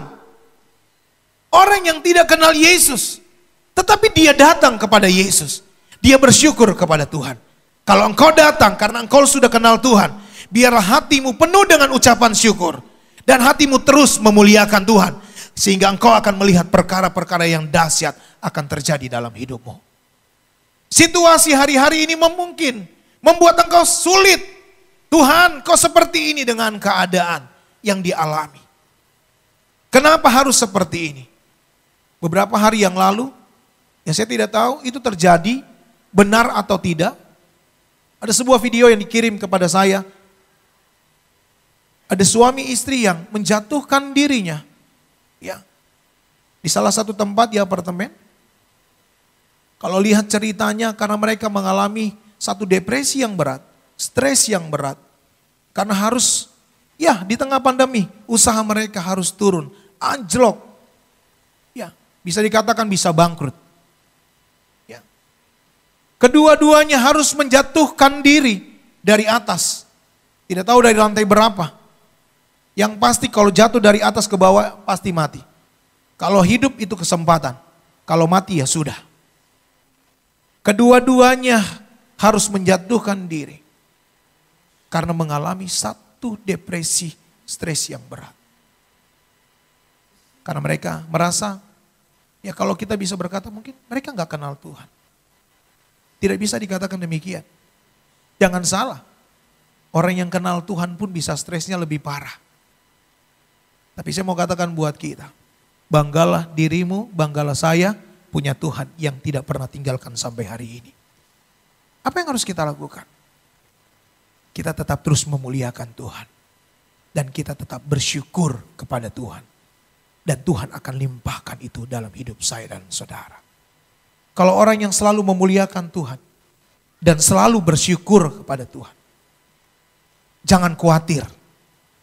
Orang yang tidak kenal Yesus. Tetapi dia datang kepada Yesus. Dia bersyukur kepada Tuhan. Kalau engkau datang karena engkau sudah kenal Tuhan, biarlah hatimu penuh dengan ucapan syukur. Dan hatimu terus memuliakan Tuhan. Sehingga engkau akan melihat perkara-perkara yang dahsyat akan terjadi dalam hidupmu. Situasi hari-hari ini mungkin membuat engkau sulit. Tuhan, kau seperti ini dengan keadaan yang dialami. Kenapa harus seperti ini? Beberapa hari yang lalu, ya saya tidak tahu itu terjadi benar atau tidak. Ada sebuah video yang dikirim kepada saya. Ada suami istri yang menjatuhkan dirinya, ya, di salah satu tempat di apartemen. Kalau lihat ceritanya, karena mereka mengalami satu depresi yang berat, stres yang berat. Karena harus, ya di tengah pandemi, usaha mereka harus turun, anjlok. Ya, bisa dikatakan bisa bangkrut. Ya. Kedua-duanya harus menjatuhkan diri dari atas. Tidak tahu dari lantai berapa. Yang pasti kalau jatuh dari atas ke bawah pasti mati. Kalau hidup itu kesempatan, kalau mati ya sudah. Kedua-duanya harus menjatuhkan diri karena mengalami satu depresi, stres yang berat. Karena mereka merasa, ya kalau kita bisa berkata mungkin mereka nggak kenal Tuhan. Tidak bisa dikatakan demikian. Jangan salah, orang yang kenal Tuhan pun bisa stresnya lebih parah. Tapi saya mau katakan buat kita, banggalah dirimu, banggalah saya, punya Tuhan yang tidak pernah tinggalkan sampai hari ini. Apa yang harus kita lakukan? Kita tetap terus memuliakan Tuhan. Dan kita tetap bersyukur kepada Tuhan. Dan Tuhan akan limpahkan itu dalam hidup saya dan saudara. Kalau orang yang selalu memuliakan Tuhan. Dan selalu bersyukur kepada Tuhan. Jangan khawatir.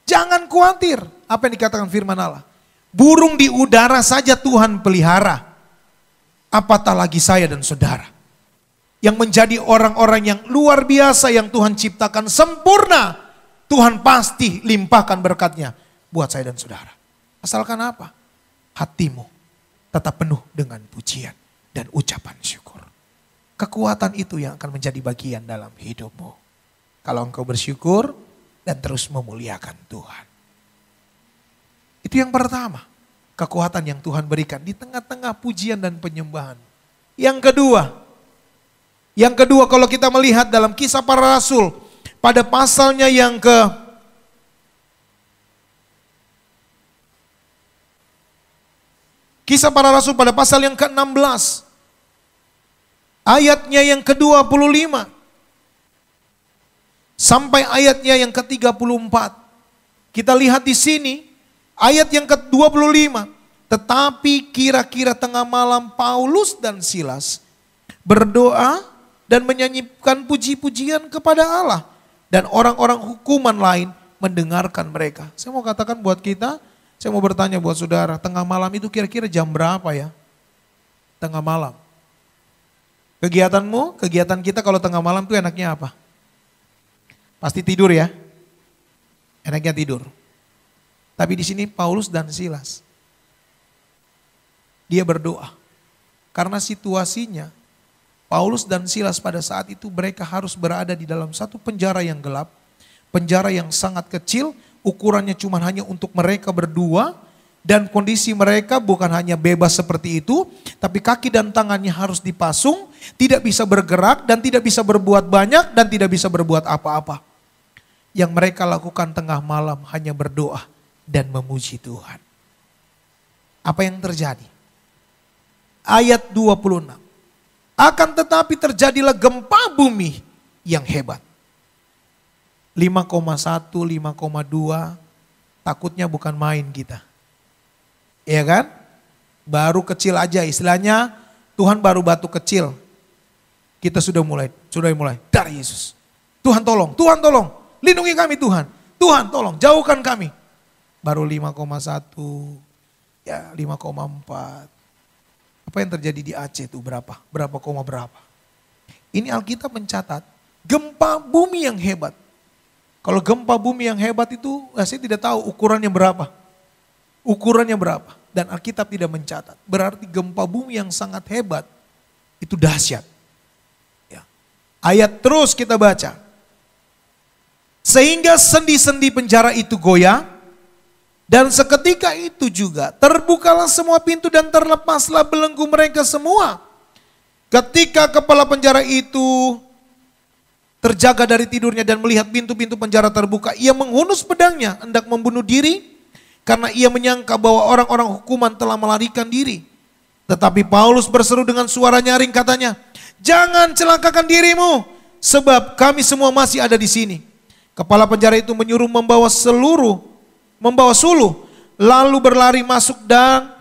Jangan khawatir. Apa yang dikatakan firman Allah? Burung di udara saja Tuhan pelihara. Apatah lagi saya dan saudara. Yang menjadi orang-orang yang luar biasa yang Tuhan ciptakan sempurna. Tuhan pasti limpahkan berkatnya buat saya dan saudara. Asalkan apa? Hatimu tetap penuh dengan pujian dan ucapan syukur. Kekuatan itu yang akan menjadi bagian dalam hidupmu. Kalau engkau bersyukur dan terus memuliakan Tuhan. Itu yang pertama. Kekuatan yang Tuhan berikan di tengah-tengah pujian dan penyembahan. Yang kedua kalau kita melihat dalam Kisah Para Rasul pada pasalnya yang Kisah Para Rasul pada pasal yang ke-16 ayatnya yang ke-25 sampai ayatnya yang ke-34. Kita lihat di sini ayat yang ke-25. Tetapi kira-kira tengah malam Paulus dan Silas berdoa dan menyanyikan puji-pujian kepada Allah. Dan orang-orang hukuman lain mendengarkan mereka. Saya mau katakan buat kita, saya mau bertanya buat saudara, tengah malam itu kira-kira jam berapa ya? Tengah malam. Kegiatanmu, kegiatan kita kalau tengah malam itu enaknya apa? Pasti tidur ya? Enaknya tidur. Tapi di sini Paulus dan Silas, dia berdoa. Karena situasinya, Paulus dan Silas pada saat itu mereka harus berada di dalam satu penjara yang gelap. Penjara yang sangat kecil, ukurannya cuma hanya untuk mereka berdua. Dan kondisi mereka bukan hanya bebas seperti itu, tapi kaki dan tangannya harus dipasung, tidak bisa bergerak dan tidak bisa berbuat banyak dan tidak bisa berbuat apa-apa. Yang mereka lakukan tengah malam hanya berdoa dan memuji Tuhan. Apa yang terjadi? Ayat 26. Akan tetapi terjadilah gempa bumi yang hebat. 5,1, 5,2, takutnya bukan main kita. Iya kan? Baru kecil aja istilahnya, Tuhan baru batu kecil. Kita sudah mulai dari Yesus. Tuhan tolong, lindungi kami Tuhan. Tuhan tolong, jauhkan kami. Baru 5,1, ya 5,4. Apa yang terjadi di Aceh itu berapa? Berapa? Ini Alkitab mencatat gempa bumi yang hebat. Kalau gempa bumi yang hebat itu, saya tidak tahu ukurannya berapa. Dan Alkitab tidak mencatat. Berarti gempa bumi yang sangat hebat itu dahsyat. Ya. Ayat terus kita baca. Sehingga sendi-sendi penjara itu goyah. Dan seketika itu juga terbukalah semua pintu dan terlepaslah belenggu mereka semua. Ketika kepala penjara itu terjaga dari tidurnya dan melihat pintu-pintu penjara terbuka, ia menghunus pedangnya hendak membunuh diri karena ia menyangka bahwa orang-orang hukuman telah melarikan diri. Tetapi Paulus berseru dengan suara nyaring katanya, "Jangan celakakan dirimu, sebab kami semua masih ada di sini." Kepala penjara itu menyuruh membawa suluh, lalu berlari masuk dan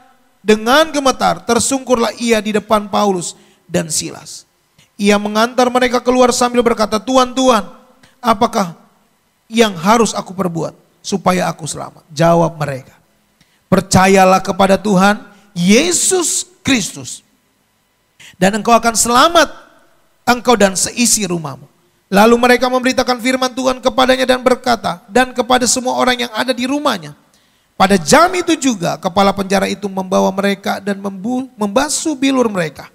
dengan gemetar tersungkurlah ia di depan Paulus dan Silas. Ia mengantar mereka keluar sambil berkata, "Tuhan, apakah yang harus aku perbuat supaya aku selamat?" Jawab mereka, "Percayalah kepada Tuhan Yesus Kristus dan engkau akan selamat, engkau dan seisi rumahmu." Lalu mereka memberitakan firman Tuhan kepadanya dan berkata, dan kepada semua orang yang ada di rumahnya. Pada jam itu juga kepala penjara itu membawa mereka dan membasuh bilur mereka.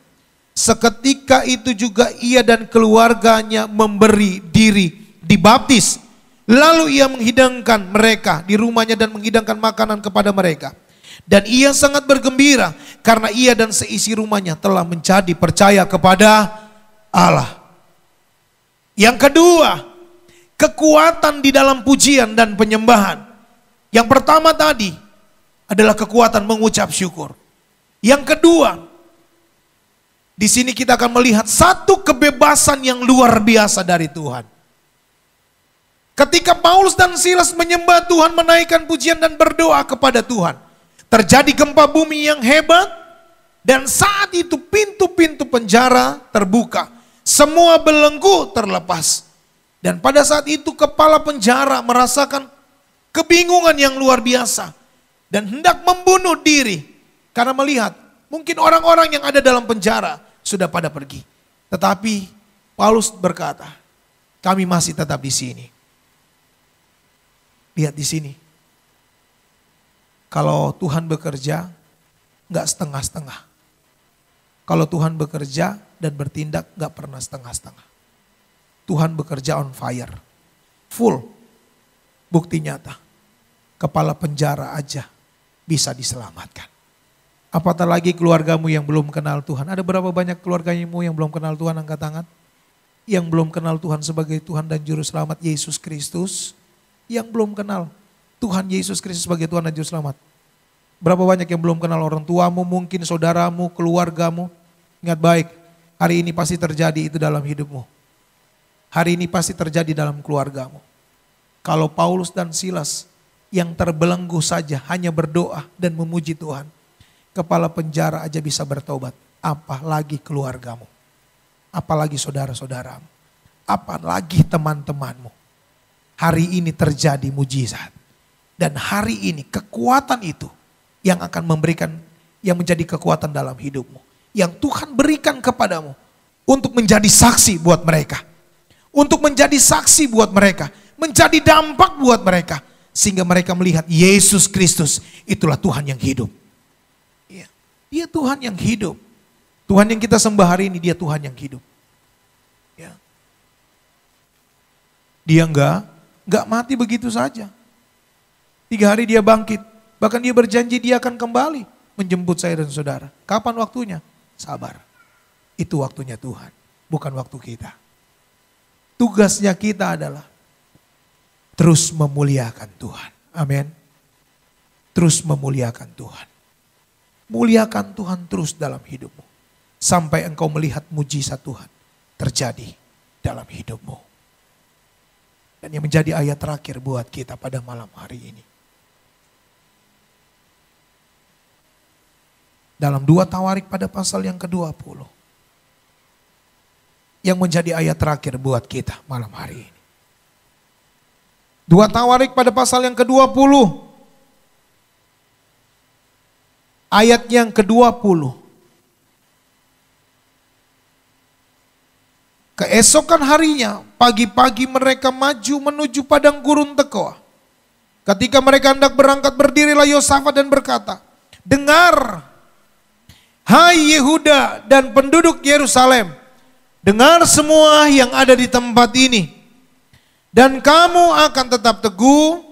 Seketika itu juga ia dan keluarganya memberi diri dibaptis. Lalu ia menghidangkan mereka di rumahnya dan menghidangkan makanan kepada mereka. Dan ia sangat bergembira karena ia dan seisi rumahnya telah menjadi percaya kepada Allah. Yang kedua, kekuatan di dalam pujian dan penyembahan. Yang pertama tadi adalah kekuatan mengucap syukur. Yang kedua, di sini kita akan melihat satu kebebasan yang luar biasa dari Tuhan. Ketika Paulus dan Silas menyembah Tuhan, menaikkan pujian dan berdoa kepada Tuhan, terjadi gempa bumi yang hebat dan saat itu pintu-pintu penjara terbuka. Semua belenggu terlepas. Dan pada saat itu kepala penjara merasakan kebingungan yang luar biasa. Dan hendak membunuh diri. Karena melihat mungkin orang-orang yang ada dalam penjara sudah pada pergi. Tetapi Paulus berkata, "Kami masih tetap di sini." Lihat di sini. Kalau Tuhan bekerja, enggak setengah-setengah. Kalau Tuhan bekerja dan bertindak gak pernah setengah-setengah. Tuhan bekerja on fire. Full. Bukti nyata. Kepala penjara aja bisa diselamatkan. Apatah lagi keluargamu yang belum kenal Tuhan. Ada berapa banyak keluargamu yang belum kenal Tuhan, angkat tangan. Yang belum kenal Tuhan sebagai Tuhan dan Juru Selamat Yesus Kristus. Yang belum kenal Tuhan Yesus Kristus sebagai Tuhan dan Juru Selamat. Berapa banyak yang belum kenal orang tuamu, mungkin saudaramu, keluargamu. Ingat baik, hari ini pasti terjadi itu dalam hidupmu. Hari ini pasti terjadi dalam keluargamu. Kalau Paulus dan Silas yang terbelenggu saja hanya berdoa dan memuji Tuhan. Kepala penjara aja bisa bertobat. Apalagi keluargamu. Apalagi saudara-saudaramu. Apalagi teman-temanmu. Hari ini terjadi mujizat. Dan hari ini kekuatan itu yang akan memberikan, yang menjadi kekuatan dalam hidupmu. Yang Tuhan berikan kepadamu untuk menjadi saksi buat mereka. Untuk menjadi saksi buat mereka. Menjadi dampak buat mereka. Sehingga mereka melihat Yesus Kristus itulah Tuhan yang hidup. Dia Tuhan yang hidup. Tuhan yang kita sembah hari ini, dia Tuhan yang hidup. Ya. Dia enggak mati begitu saja. 3 hari dia bangkit. Bahkan dia berjanji dia akan kembali menjemput saya dan saudara. Kapan waktunya? Sabar. Itu waktunya Tuhan, bukan waktu kita. Tugasnya kita adalah terus memuliakan Tuhan. Amin. Terus memuliakan Tuhan. Muliakan Tuhan terus dalam hidupmu. Sampai engkau melihat mujizat Tuhan terjadi dalam hidupmu. Dan yang menjadi ayat terakhir buat kita pada malam hari ini. Dalam 2 Tawarik pada pasal yang ke-20. Yang menjadi ayat terakhir buat kita malam hari ini. 2 Tawarik pada pasal yang ke-20. Ayat yang ke-20. Keesokan harinya, pagi-pagi mereka maju menuju padang gurun Tekoa. Ketika mereka hendak berangkat, berdirilah Yosafat dan berkata, dengar, hai Yehuda dan penduduk Yerusalem, dengar semua yang ada di tempat ini. Dan kamu akan tetap teguh,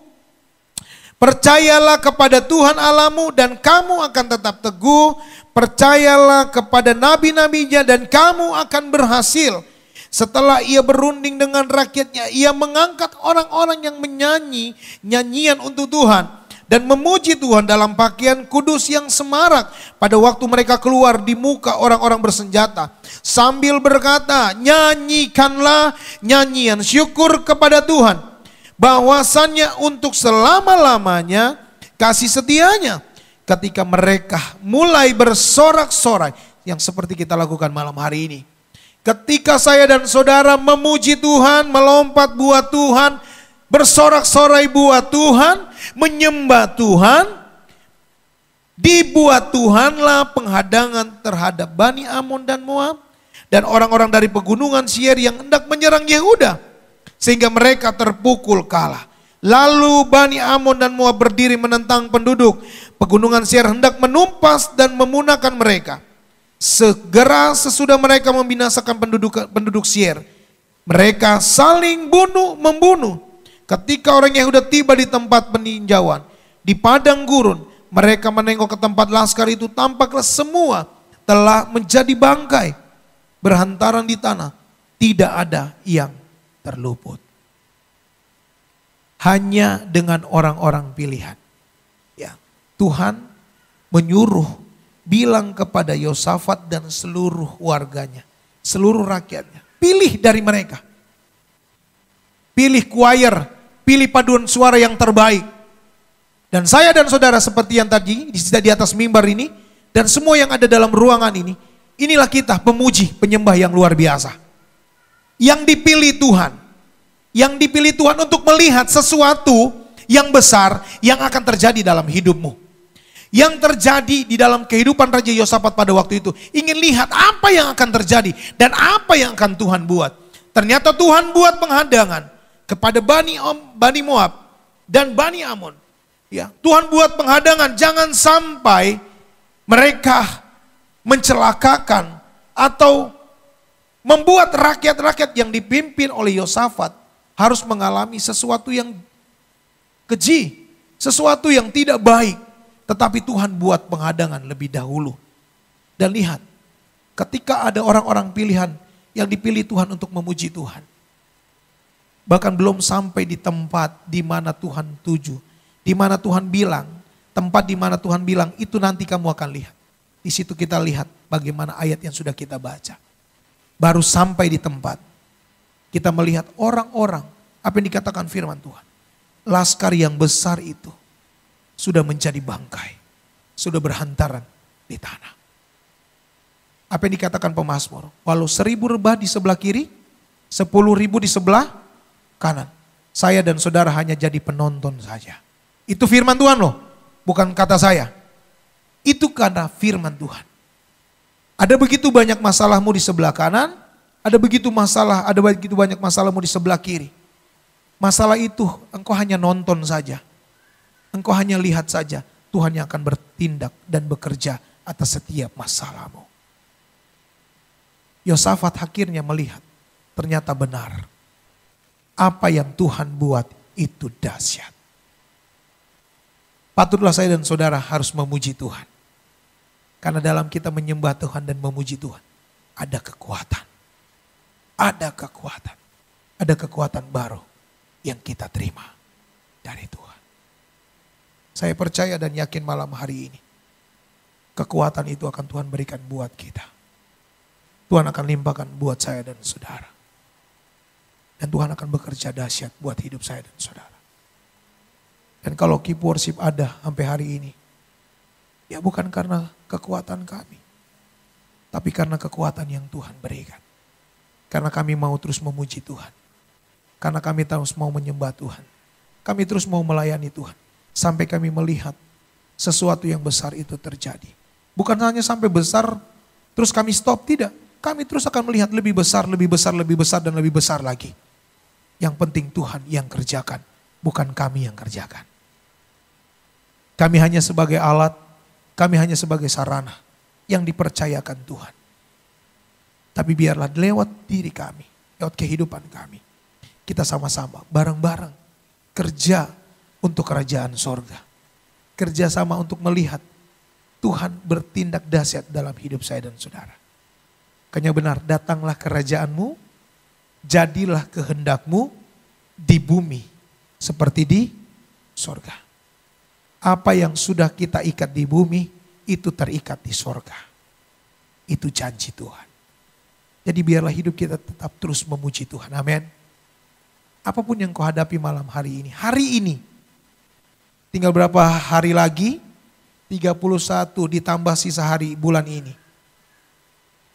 percayalah kepada Tuhan Allahmu dan kamu akan tetap teguh, percayalah kepada nabi-nabinya dan kamu akan berhasil. Setelah ia berunding dengan rakyatnya, ia mengangkat orang-orang yang menyanyi nyanyian untuk Tuhan dan memuji Tuhan dalam pakaian kudus yang semarak pada waktu mereka keluar di muka orang-orang bersenjata. Sambil berkata, nyanyikanlah nyanyian syukur kepada Tuhan, bahwasannya untuk selama-lamanya kasih setianya. Ketika mereka mulai bersorak-sorai, yang seperti kita lakukan malam hari ini. Ketika saya dan saudara memuji Tuhan, melompat buat Tuhan, bersorak-sorai buat Tuhan, menyembah Tuhan, dibuat Tuhanlah penghadangan terhadap Bani Amon dan Moab dan orang-orang dari pegunungan Seir yang hendak menyerang Yehuda, sehingga mereka terpukul kalah. Lalu Bani Amon dan Moab berdiri menentang penduduk pegunungan Seir, hendak menumpas dan memunahkan mereka. Segera sesudah mereka membinasakan penduduk Seir, mereka saling membunuh. Ketika orang Yehuda tiba di tempat peninjauan di padang gurun, mereka menengok ke tempat laskar itu, tampaklah semua telah menjadi bangkai, berhantaran di tanah, tidak ada yang terluput. Hanya dengan orang-orang pilihan. Ya, Tuhan menyuruh, bilang kepada Yosafat dan seluruh warganya, seluruh rakyatnya, pilih dari mereka. Pilih choir, pilih paduan suara yang terbaik. Dan saya dan saudara seperti yang tadi di atas mimbar ini, dan semua yang ada dalam ruangan ini, inilah kita pemuji, penyembah yang luar biasa. Yang dipilih Tuhan. Yang dipilih Tuhan untuk melihat sesuatu yang besar yang akan terjadi dalam hidupmu. Yang terjadi di dalam kehidupan Raja Yosafat pada waktu itu. Ingin lihat apa yang akan terjadi dan apa yang akan Tuhan buat. Ternyata Tuhan buat penghadangan kepada Bani Moab dan Bani Amon. Ya, Tuhan buat penghadangan, jangan sampai mereka mencelakakan atau membuat rakyat-rakyat yang dipimpin oleh Yosafat harus mengalami sesuatu yang keji, sesuatu yang tidak baik. Tetapi Tuhan buat penghadangan lebih dahulu. Dan lihat, ketika ada orang-orang pilihan yang dipilih Tuhan untuk memuji Tuhan. Bahkan belum sampai di tempat di mana Tuhan tuju. Di mana Tuhan bilang, tempat di mana Tuhan bilang, itu nanti kamu akan lihat. Di situ kita lihat bagaimana ayat yang sudah kita baca. Baru sampai di tempat, kita melihat orang-orang, apa yang dikatakan firman Tuhan. Laskar yang besar itu sudah menjadi bangkai, sudah berhantaran di tanah. Apa yang dikatakan pemazmur? Walau 1000 rebah di sebelah kiri, 10.000 di sebelah kanan. Saya dan saudara hanya jadi penonton saja. Itu firman Tuhan loh, bukan kata saya. Itu karena firman Tuhan. Ada begitu banyak masalahmu di sebelah kanan, ada begitu banyak masalahmu di sebelah kiri. Masalah itu engkau hanya nonton saja. Engkau hanya lihat saja. Tuhan yang akan bertindak dan bekerja atas setiap masalahmu. Yosafat akhirnya melihat, ternyata benar. Apa yang Tuhan buat itu dahsyat. Patutlah saya dan saudara harus memuji Tuhan. Karena dalam kita menyembah Tuhan dan memuji Tuhan, ada kekuatan. Ada kekuatan. Ada kekuatan baru yang kita terima dari Tuhan. Saya percaya dan yakin malam hari ini, kekuatan itu akan Tuhan berikan buat kita. Tuhan akan limpahkan buat saya dan saudara. Dan Tuhan akan bekerja dahsyat buat hidup saya dan saudara. Dan kalau Keep Worship ada sampai hari ini, ya bukan karena kekuatan kami, tapi karena kekuatan yang Tuhan berikan. Karena kami mau terus memuji Tuhan. Karena kami terus mau menyembah Tuhan. Kami terus mau melayani Tuhan. Sampai kami melihat sesuatu yang besar itu terjadi. Bukan hanya sampai besar, terus kami stop, tidak. Kami terus akan melihat lebih besar, lebih besar, lebih besar, dan lebih besar lagi. Yang penting Tuhan yang kerjakan, bukan kami yang kerjakan. Kami hanya sebagai alat, kami hanya sebagai sarana yang dipercayakan Tuhan. Tapi biarlah lewat diri kami, lewat kehidupan kami, kita sama-sama bareng-bareng kerja untuk kerajaan sorga. Kerja sama untuk melihat Tuhan bertindak dahsyat dalam hidup saya dan saudara. Makanya benar, datanglah kerajaanmu, jadilah kehendakmu di bumi seperti di sorga. Apa yang sudah kita ikat di bumi, itu terikat di sorga. Itu janji Tuhan. Jadi biarlah hidup kita tetap terus memuji Tuhan. Amin. Apapun yang kau hadapi malam hari ini, tinggal berapa hari lagi? 31 ditambah sisa hari bulan ini.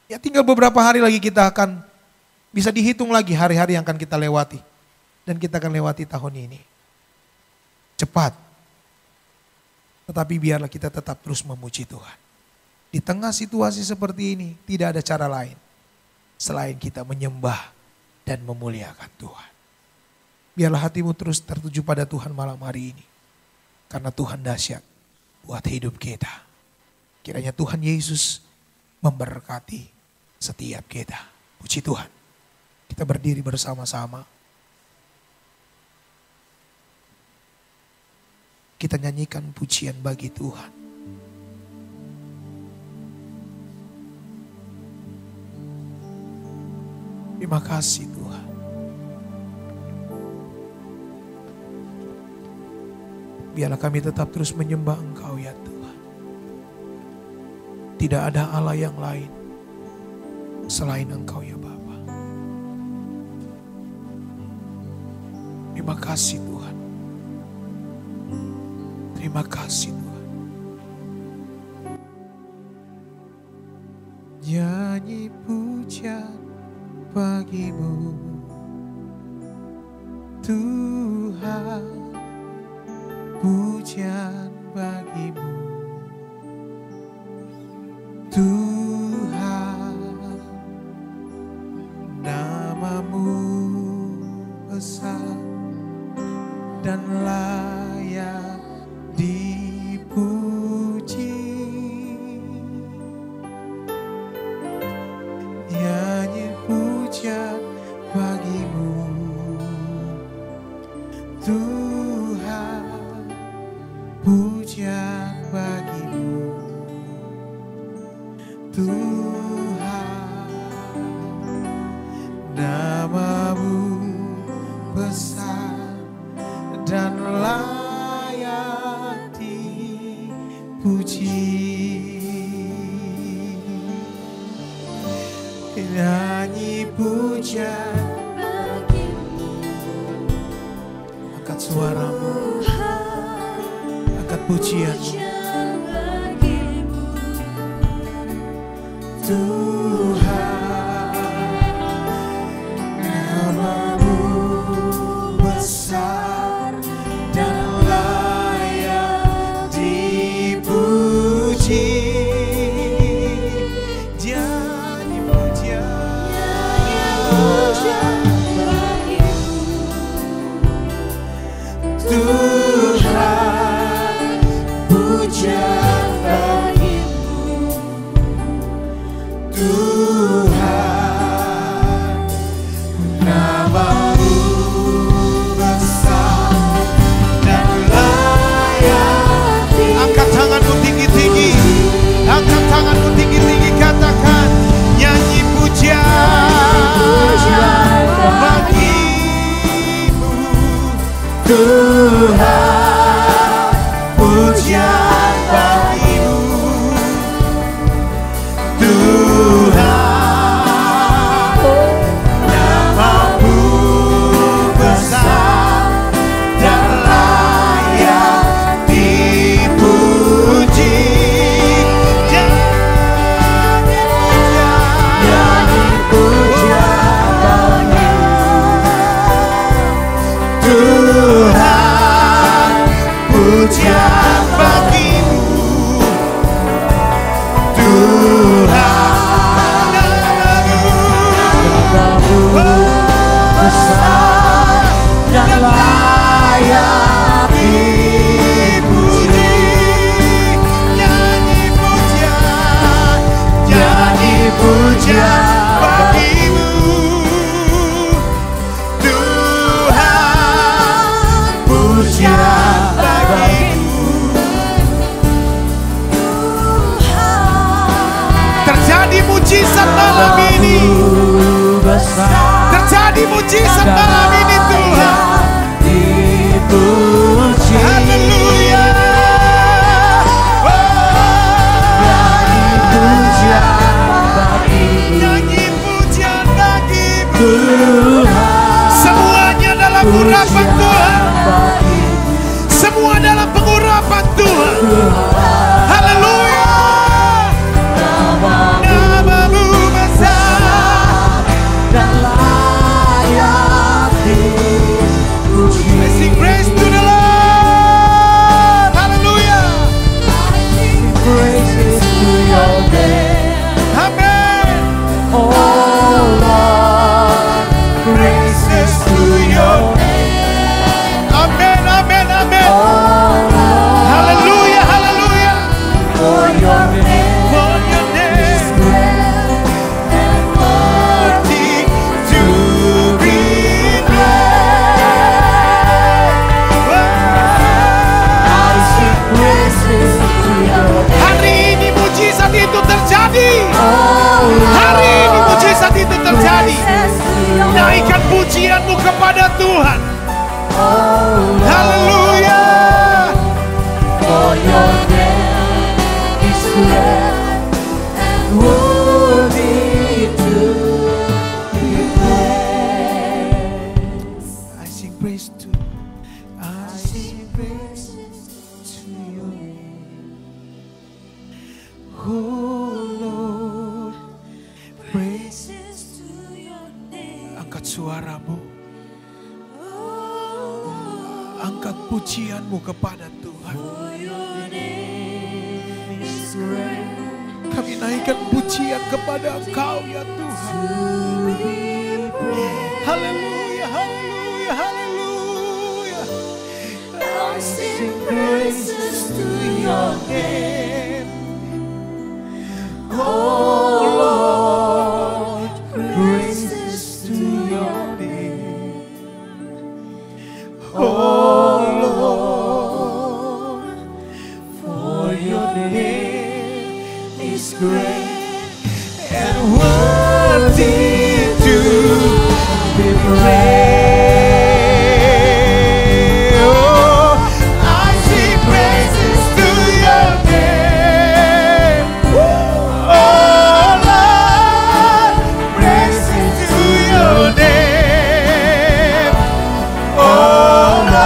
Ya tinggal beberapa hari lagi kita akan bisa dihitung lagi hari-hari yang akan kita lewati. Dan kita akan lewati tahun ini. Cepat. Tetapi biarlah kita tetap terus memuji Tuhan. Di tengah situasi seperti ini tidak ada cara lain selain kita menyembah dan memuliakan Tuhan. Biarlah hatimu terus tertuju pada Tuhan malam hari ini. Karena Tuhan dahsyat buat hidup kita. Kiranya Tuhan Yesus memberkati setiap kita. Puji Tuhan. Kita berdiri bersama-sama. Kita nyanyikan pujian bagi Tuhan. Terima kasih Tuhan. Biarlah kami tetap terus menyembah Engkau ya Tuhan. Tidak ada Allah yang lain selain Engkau ya Bapa. Terima kasih Tuhan. Terima kasih Tuhan. Nyanyi pujian bagimu Tuhan, pujian bagimu Tuhan, namamu besar dan layak dipuji. Nyanyi pujian bagimu Tuhan, pujian bagimu Tuhan, namamu besar dan layak dipuji. Nyanyi pujian angkat suaramu, angkat pujianmu. Tuhan, nama-Mu besar dan layak dipuji. Dia dipuja, Tuhan, puja bagimu, Tuhan, nama-Mu besar dan layak. Angkat tanganmu tinggi-tinggi, angkat tanganmu tinggi-tinggi, katakan nyanyi puja bagimu, Tuhan, puja bagimu, Tuhan, nama-Mu besar dan layak dipuji. Tuhan, puja bagimu, Tuhan, nama-Mu besar dan layak dipuji. Nyanyi puja bagimu, Tuhan, puja bagimu. Terjadi mujizat malam ini, terjadi mujizat malam ini, Tuhan. Haleluya. Nyanyi pujian bagimu, semuanya dalam urapan Tuhan, semua dalam pengurapan Tuhan. Haleluya. Nama-Mu besar dan layak dipuji. I sing praise to the Lord. Hallelujah. I sing praises to your name. Amen. Oh Lord, praises to your name. Amen, amen, amen. Oh Lord, hallelujah, hallelujah. For your name, for your name is great and worthy to be praised. I sing praises to your name. Hari ini mujizat itu terjadi. Hari ini mujizat itu terjadi. Naikkan pujianmu kepada Tuhan. Haleluya. For your name is great and worthy to be praised. I sing praise to your name. Oh Lord, praises to your name. Angkat suaramu, angkat pujianmu kepada Tuhan. Kami naikkan pujian kepada Engkau ya Tuhan. Haleluya, haleluya, haleluya. I sing praises to your name. Oh Lord, praises to your name. Oh Lord, for your name is great and worthy to be praised. Oh, I sing praises to your name. Oh Lord, praises to your name. Oh Lord.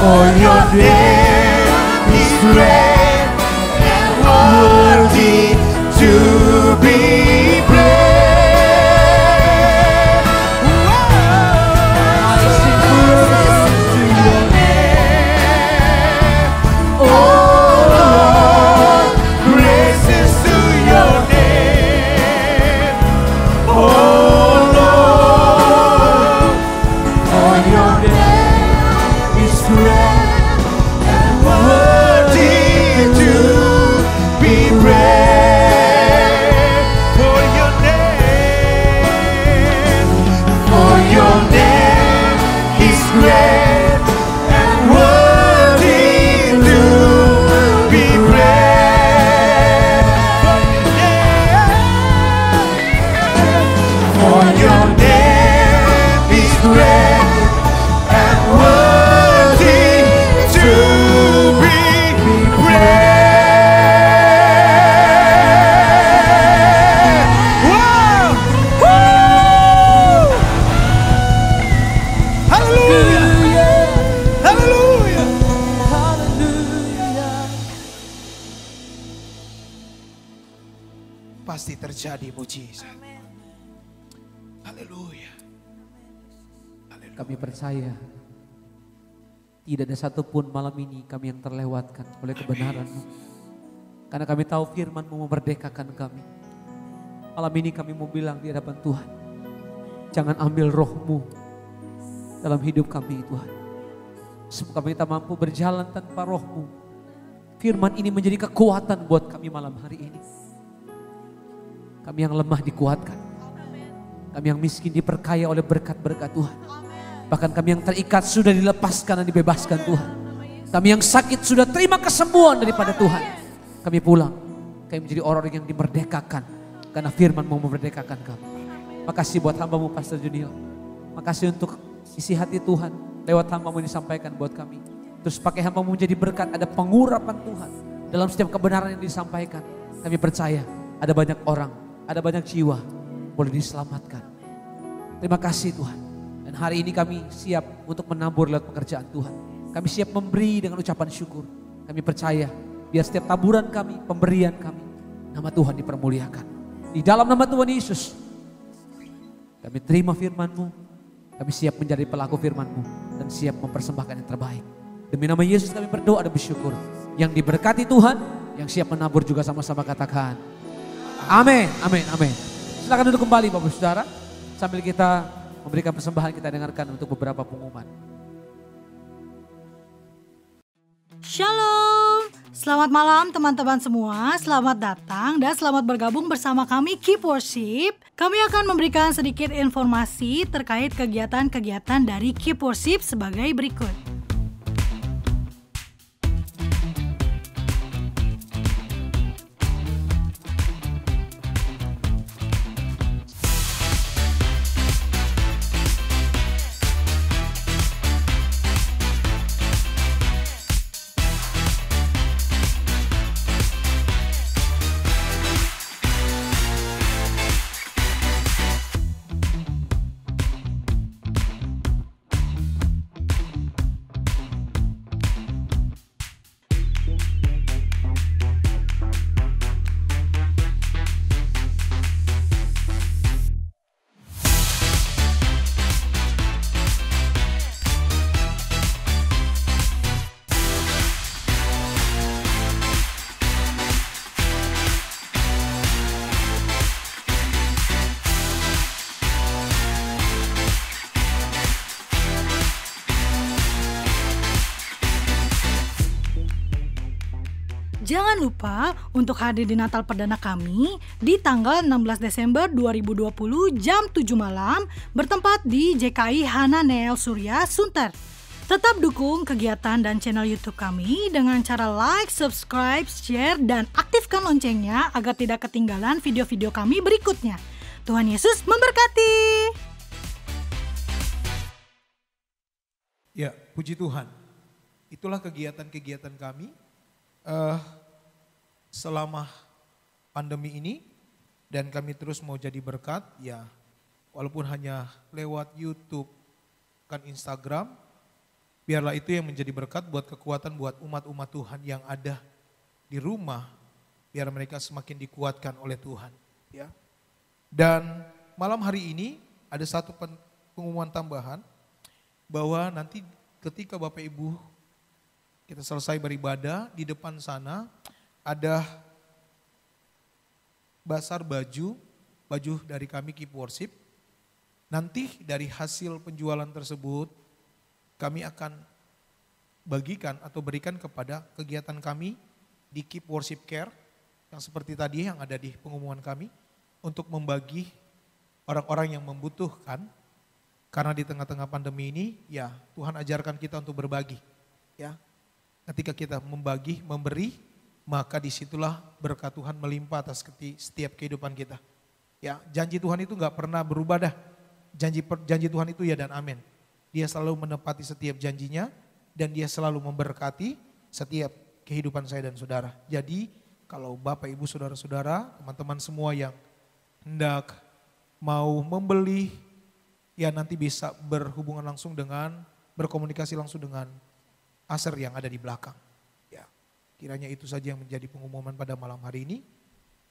For your name is great and worthy to be praised. I sing praises to your name. Oh Lord, praises to your name. Oh Lord, for your name is great and worthy to be praised. For your name is great and worthy to be praised. For your name is great and worthy to be praised. Wow! Woo! Hallelujah! Hallelujah! Pasti terjadi mujizat. Haleluya.
Kami percaya tidak ada satupun malam ini kami yang terlewatkan oleh kebenaran-Mu. Karena kami tahu firman-Mu memerdekakan kami. Malam ini kami mau bilang di hadapan Tuhan, jangan ambil roh-Mu dalam hidup kami Tuhan. Sebab kami tak mampu berjalan tanpa roh-Mu. Firman ini menjadi kekuatan buat kami malam hari ini. Kami yang lemah dikuatkan. Kami yang miskin diperkaya oleh berkat-berkat Tuhan. Bahkan kami yang terikat sudah dilepaskan dan dibebaskan Tuhan. Kami yang sakit sudah terima kesembuhan daripada Tuhan. Kami pulang. Kami menjadi orang yang dimerdekakan. Karena firman mau memerdekakan kami. Makasih buat hamba-Mu Pastor Junior. Makasih untuk isi hati Tuhan. Lewat hamba-Mu disampaikan buat kami. Terus pakai hamba-Mu menjadi berkat. Ada pengurapan Tuhan. Dalam setiap kebenaran yang disampaikan. Kami percaya ada banyak orang. Ada banyak jiwa boleh diselamatkan. Terima kasih Tuhan. Dan hari ini kami siap untuk menabur lewat pekerjaan Tuhan. Kami siap memberi dengan ucapan syukur. Kami percaya biar setiap taburan kami, pemberian kami, nama Tuhan dipermuliakan. Di dalam nama Tuhan Yesus, kami terima firman-Mu. Kami siap menjadi pelaku firman-Mu dan siap mempersembahkan yang terbaik. Demi nama Yesus kami berdoa dan bersyukur. Yang diberkati Tuhan, yang siap menabur juga sama-sama katakan amin, amin, amin. Silakan duduk kembali Bapak Saudara. Sambil kita memberikan persembahan, kita dengarkan untuk beberapa pengumuman.
Shalom, selamat malam teman-teman semua. Selamat datang dan selamat bergabung bersama kami Keep Worship. Kami akan memberikan sedikit informasi terkait kegiatan-kegiatan dari Keep Worship sebagai berikut. Jangan lupa untuk hadir di Natal Perdana kami di tanggal 16 Desember 2020 jam 7 malam bertempat di JKI Hananeel Surya, Sunter. Tetap dukung kegiatan dan channel YouTube kami dengan cara like, subscribe, share, dan aktifkan loncengnya agar tidak ketinggalan video-video kami berikutnya. Tuhan Yesus memberkati.
Ya, puji Tuhan. Itulah kegiatan-kegiatan kami selama pandemi ini, dan kami terus mau jadi berkat, ya walaupun hanya lewat YouTube, kan Instagram, Biarlah itu yang menjadi berkat buat kekuatan buat umat-umat Tuhan yang ada di rumah. Biar mereka semakin dikuatkan oleh Tuhan. Ya. Dan malam hari ini ada satu pengumuman tambahan. Bahwa nanti ketika Bapak Ibu kita selesai beribadah, di depan sana ada basar baju dari kami Keep Worship. Nanti dari hasil penjualan tersebut kami akan bagikan atau berikan kepada kegiatan kami di Keep Worship Care. Yang seperti tadi yang ada di pengumuman kami, untuk membagi orang-orang yang membutuhkan, karena di tengah-tengah pandemi ini ya Tuhan ajarkan kita untuk berbagi. Ya, ketika kita membagi, memberi, maka disitulah berkat Tuhan melimpah atas setiap kehidupan kita. Ya, janji Tuhan itu gak pernah berubah dah. Janji Tuhan itu ya dan amin. Dia selalu menepati setiap janjinya dan dia selalu memberkati setiap kehidupan saya dan saudara. Jadi kalau Bapak, Ibu, Saudara-saudara, teman-teman semua yang hendak mau membeli, ya nanti bisa berhubungan langsung berkomunikasi langsung dengan Aser yang ada di belakang. Ya, kiranya itu saja yang menjadi pengumuman pada malam hari ini.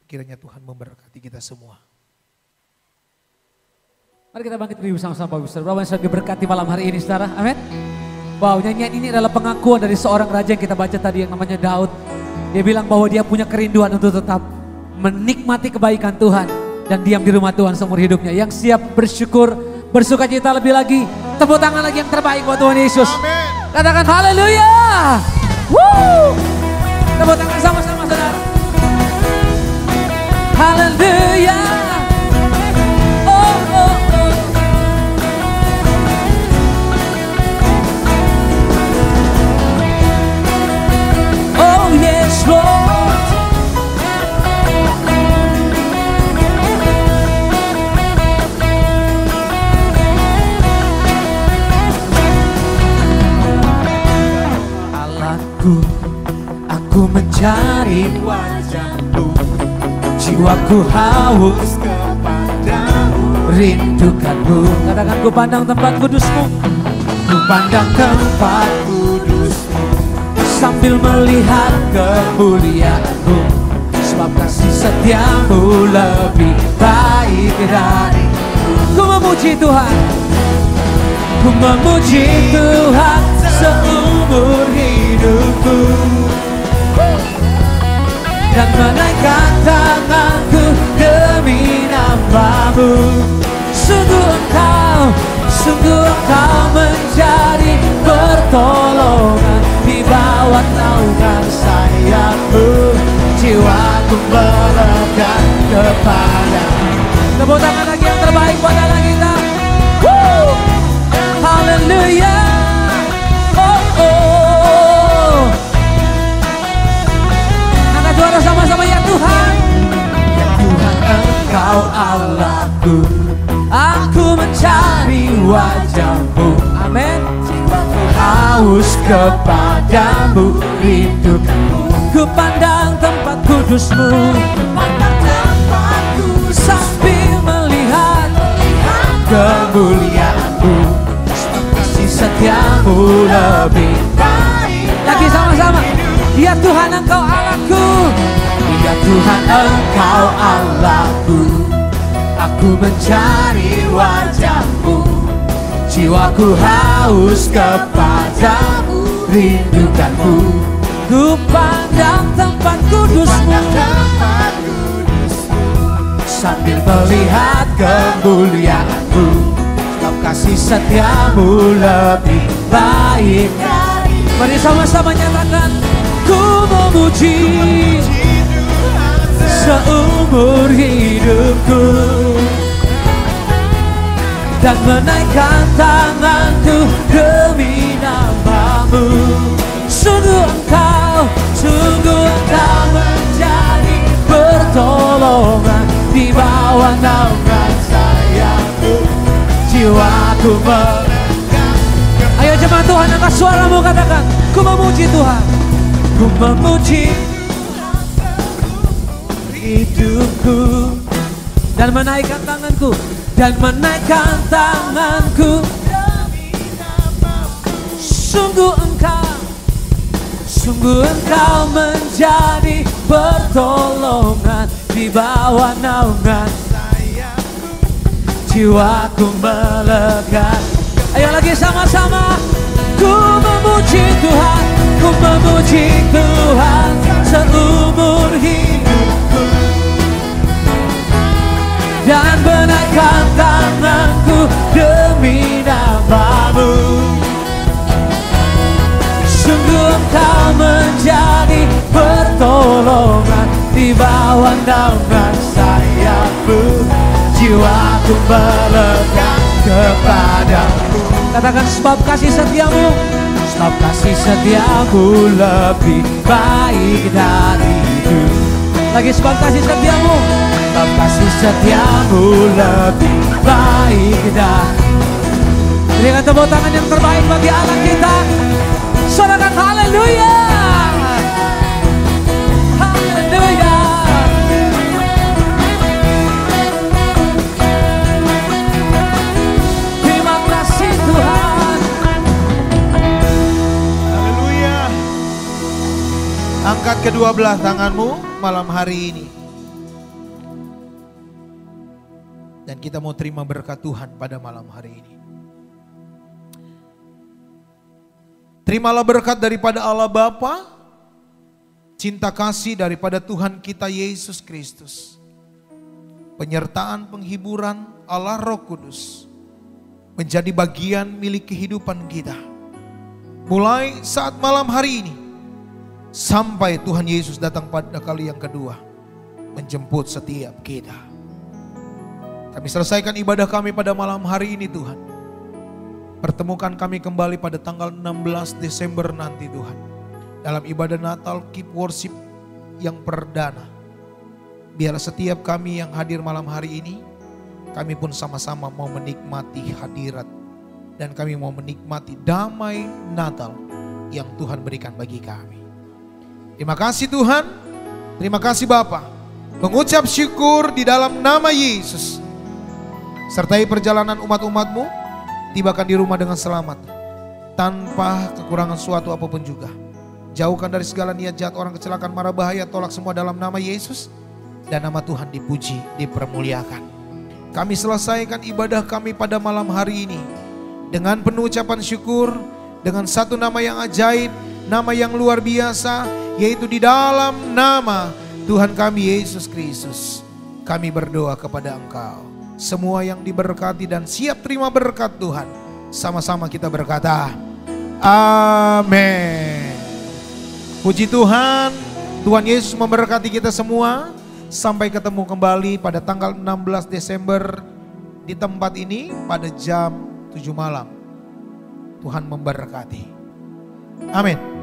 Kiranya Tuhan memberkati kita semua.
Mari kita bangkit berdiri bersama-sama Bapak Ibu Saudara. Berapa yang sudah diberkati malam hari ini saudara? Amin. Wow, nyanyian ini adalah pengakuan dari seorang raja yang kita baca tadi yang namanya Daud. Dia bilang bahwa dia punya kerinduan untuk tetap menikmati kebaikan Tuhan dan diam di rumah Tuhan seumur hidupnya. Yang siap bersyukur, bersuka cita lebih lagi. Tepuk tangan lagi yang terbaik buat Tuhan Yesus.
Amin.
Katakan haleluya. Woo! Tepuk tangan sama-sama saudara. Haleluya. Oh, oh, oh. Oh yes Lord. Allahku, aku mencari wajah-Mu, jiwaku haus kepadamu, rindukan-Mu. Katakan ku pandang tempat kudus-Mu, ku pandang tempat kudus-Mu, sambil melihat kemuliaan-Mu, sebab kasih setia-Mu lebih baik dari. Ku memuji Tuhan, ku memuji Tuhan seumur hidupku, dan menaikkan tanganku demi nama-Mu. Sungguh Engkau menjadi pertolongan di bawah naungan sayap-Mu, jiwaku melekat kepada-Mu. Tepuk tangan lagi yang terbaik buat anak kita. Woo! Haleluya. Oh oh. Angkat suara sama-sama ya Tuhan. Ya Tuhan Engkau Allahku, aku mencari wajah-Mu. Amin. Jiwaku haus kepadamu, rindukan-Mu. Ku pandang tempat kudus-Mu, sambil melihat kemuliaan-Mu, kasih setia-Mu lebih baik. Lagi sama-sama. Ya Tuhan Engkau Allahku, ya Tuhan Engkau Allahku, aku mencari wajah-Mu, jiwaku haus kepadamu, rindukan-Mu. Ku pandang tempat kudus-Mu, sambil melihat kemuliaan-Mu, sebab kasih setia-Mu lebih baik. Mari sama-sama nyatakan, ku memuji seumur hidupku, dan menaikkan tanganku demi nama-Mu. Sungguh Engkau menjadi pertolongan di bawah naungan sayap-Mu, jiwaku melekat. Ayo jemaat Tuhan, angkat suaramu, katakan, ku memuji Tuhan, ku memuji hidupku, dan menaikkan tanganku demi nama-Mu. Sungguh engkau menjadi pertolongan di bawah naungan sayapmu, jiwaku melekat. Ayo lagi sama-sama. Ku memuji Tuhan, ku memuji Tuhan seumur hidupku, dan benarkan tanganku demi nama-Mu. Sungguh engkau menjadi pertolongan di bawah naungan sayapmu, jiwaku melekat kepadamu. Katakan sebab kasih setiamu, sebab kasih setiamu lebih baik dari itu. Lagi sebab kasih setiamu, sebab kasih setiamu lebih baik dari. Berikan tepuk tangan yang terbaik bagi Allah kita. Sorakan haleluya. Haleluya. Terima kasih Tuhan.
Haleluya. Angkat kedua belah tanganmu malam hari ini. Dan kita mau terima berkat Tuhan pada malam hari ini. Terimalah berkat daripada Allah Bapa, cinta kasih daripada Tuhan kita Yesus Kristus, penyertaan penghiburan Allah Roh Kudus menjadi bagian milik kehidupan kita. Mulai saat malam hari ini sampai Tuhan Yesus datang pada kali yang kedua menjemput setiap kita. Kami selesaikan ibadah kami pada malam hari ini Tuhan. Pertemukan kami kembali pada tanggal 16 Desember nanti Tuhan. Dalam ibadah Natal Keep Worship yang perdana. Biar setiap kami yang hadir malam hari ini, kami pun sama-sama mau menikmati hadirat. Dan kami mau menikmati damai Natal yang Tuhan berikan bagi kami. Terima kasih Tuhan, terima kasih Bapa. Mengucap syukur di dalam nama Yesus. Sertai perjalanan umat-umat-Mu. Tibakan di rumah dengan selamat, tanpa kekurangan suatu apapun juga. Jauhkan dari segala niat jahat, orang kecelakaan, mara bahaya, tolak semua dalam nama Yesus. Dan nama Tuhan dipuji, dipermuliakan. Kami selesaikan ibadah kami pada malam hari ini dengan penuh ucapan syukur, dengan satu nama yang ajaib, nama yang luar biasa, yaitu di dalam nama Tuhan kami Yesus Kristus. Kami berdoa kepada Engkau. Semua yang diberkati dan siap terima berkat Tuhan, sama-sama kita berkata, amin. Puji Tuhan, Tuhan Yesus memberkati kita semua. Sampai ketemu kembali pada tanggal 16 Desember di tempat ini pada jam 7 malam. Tuhan memberkati. Amin.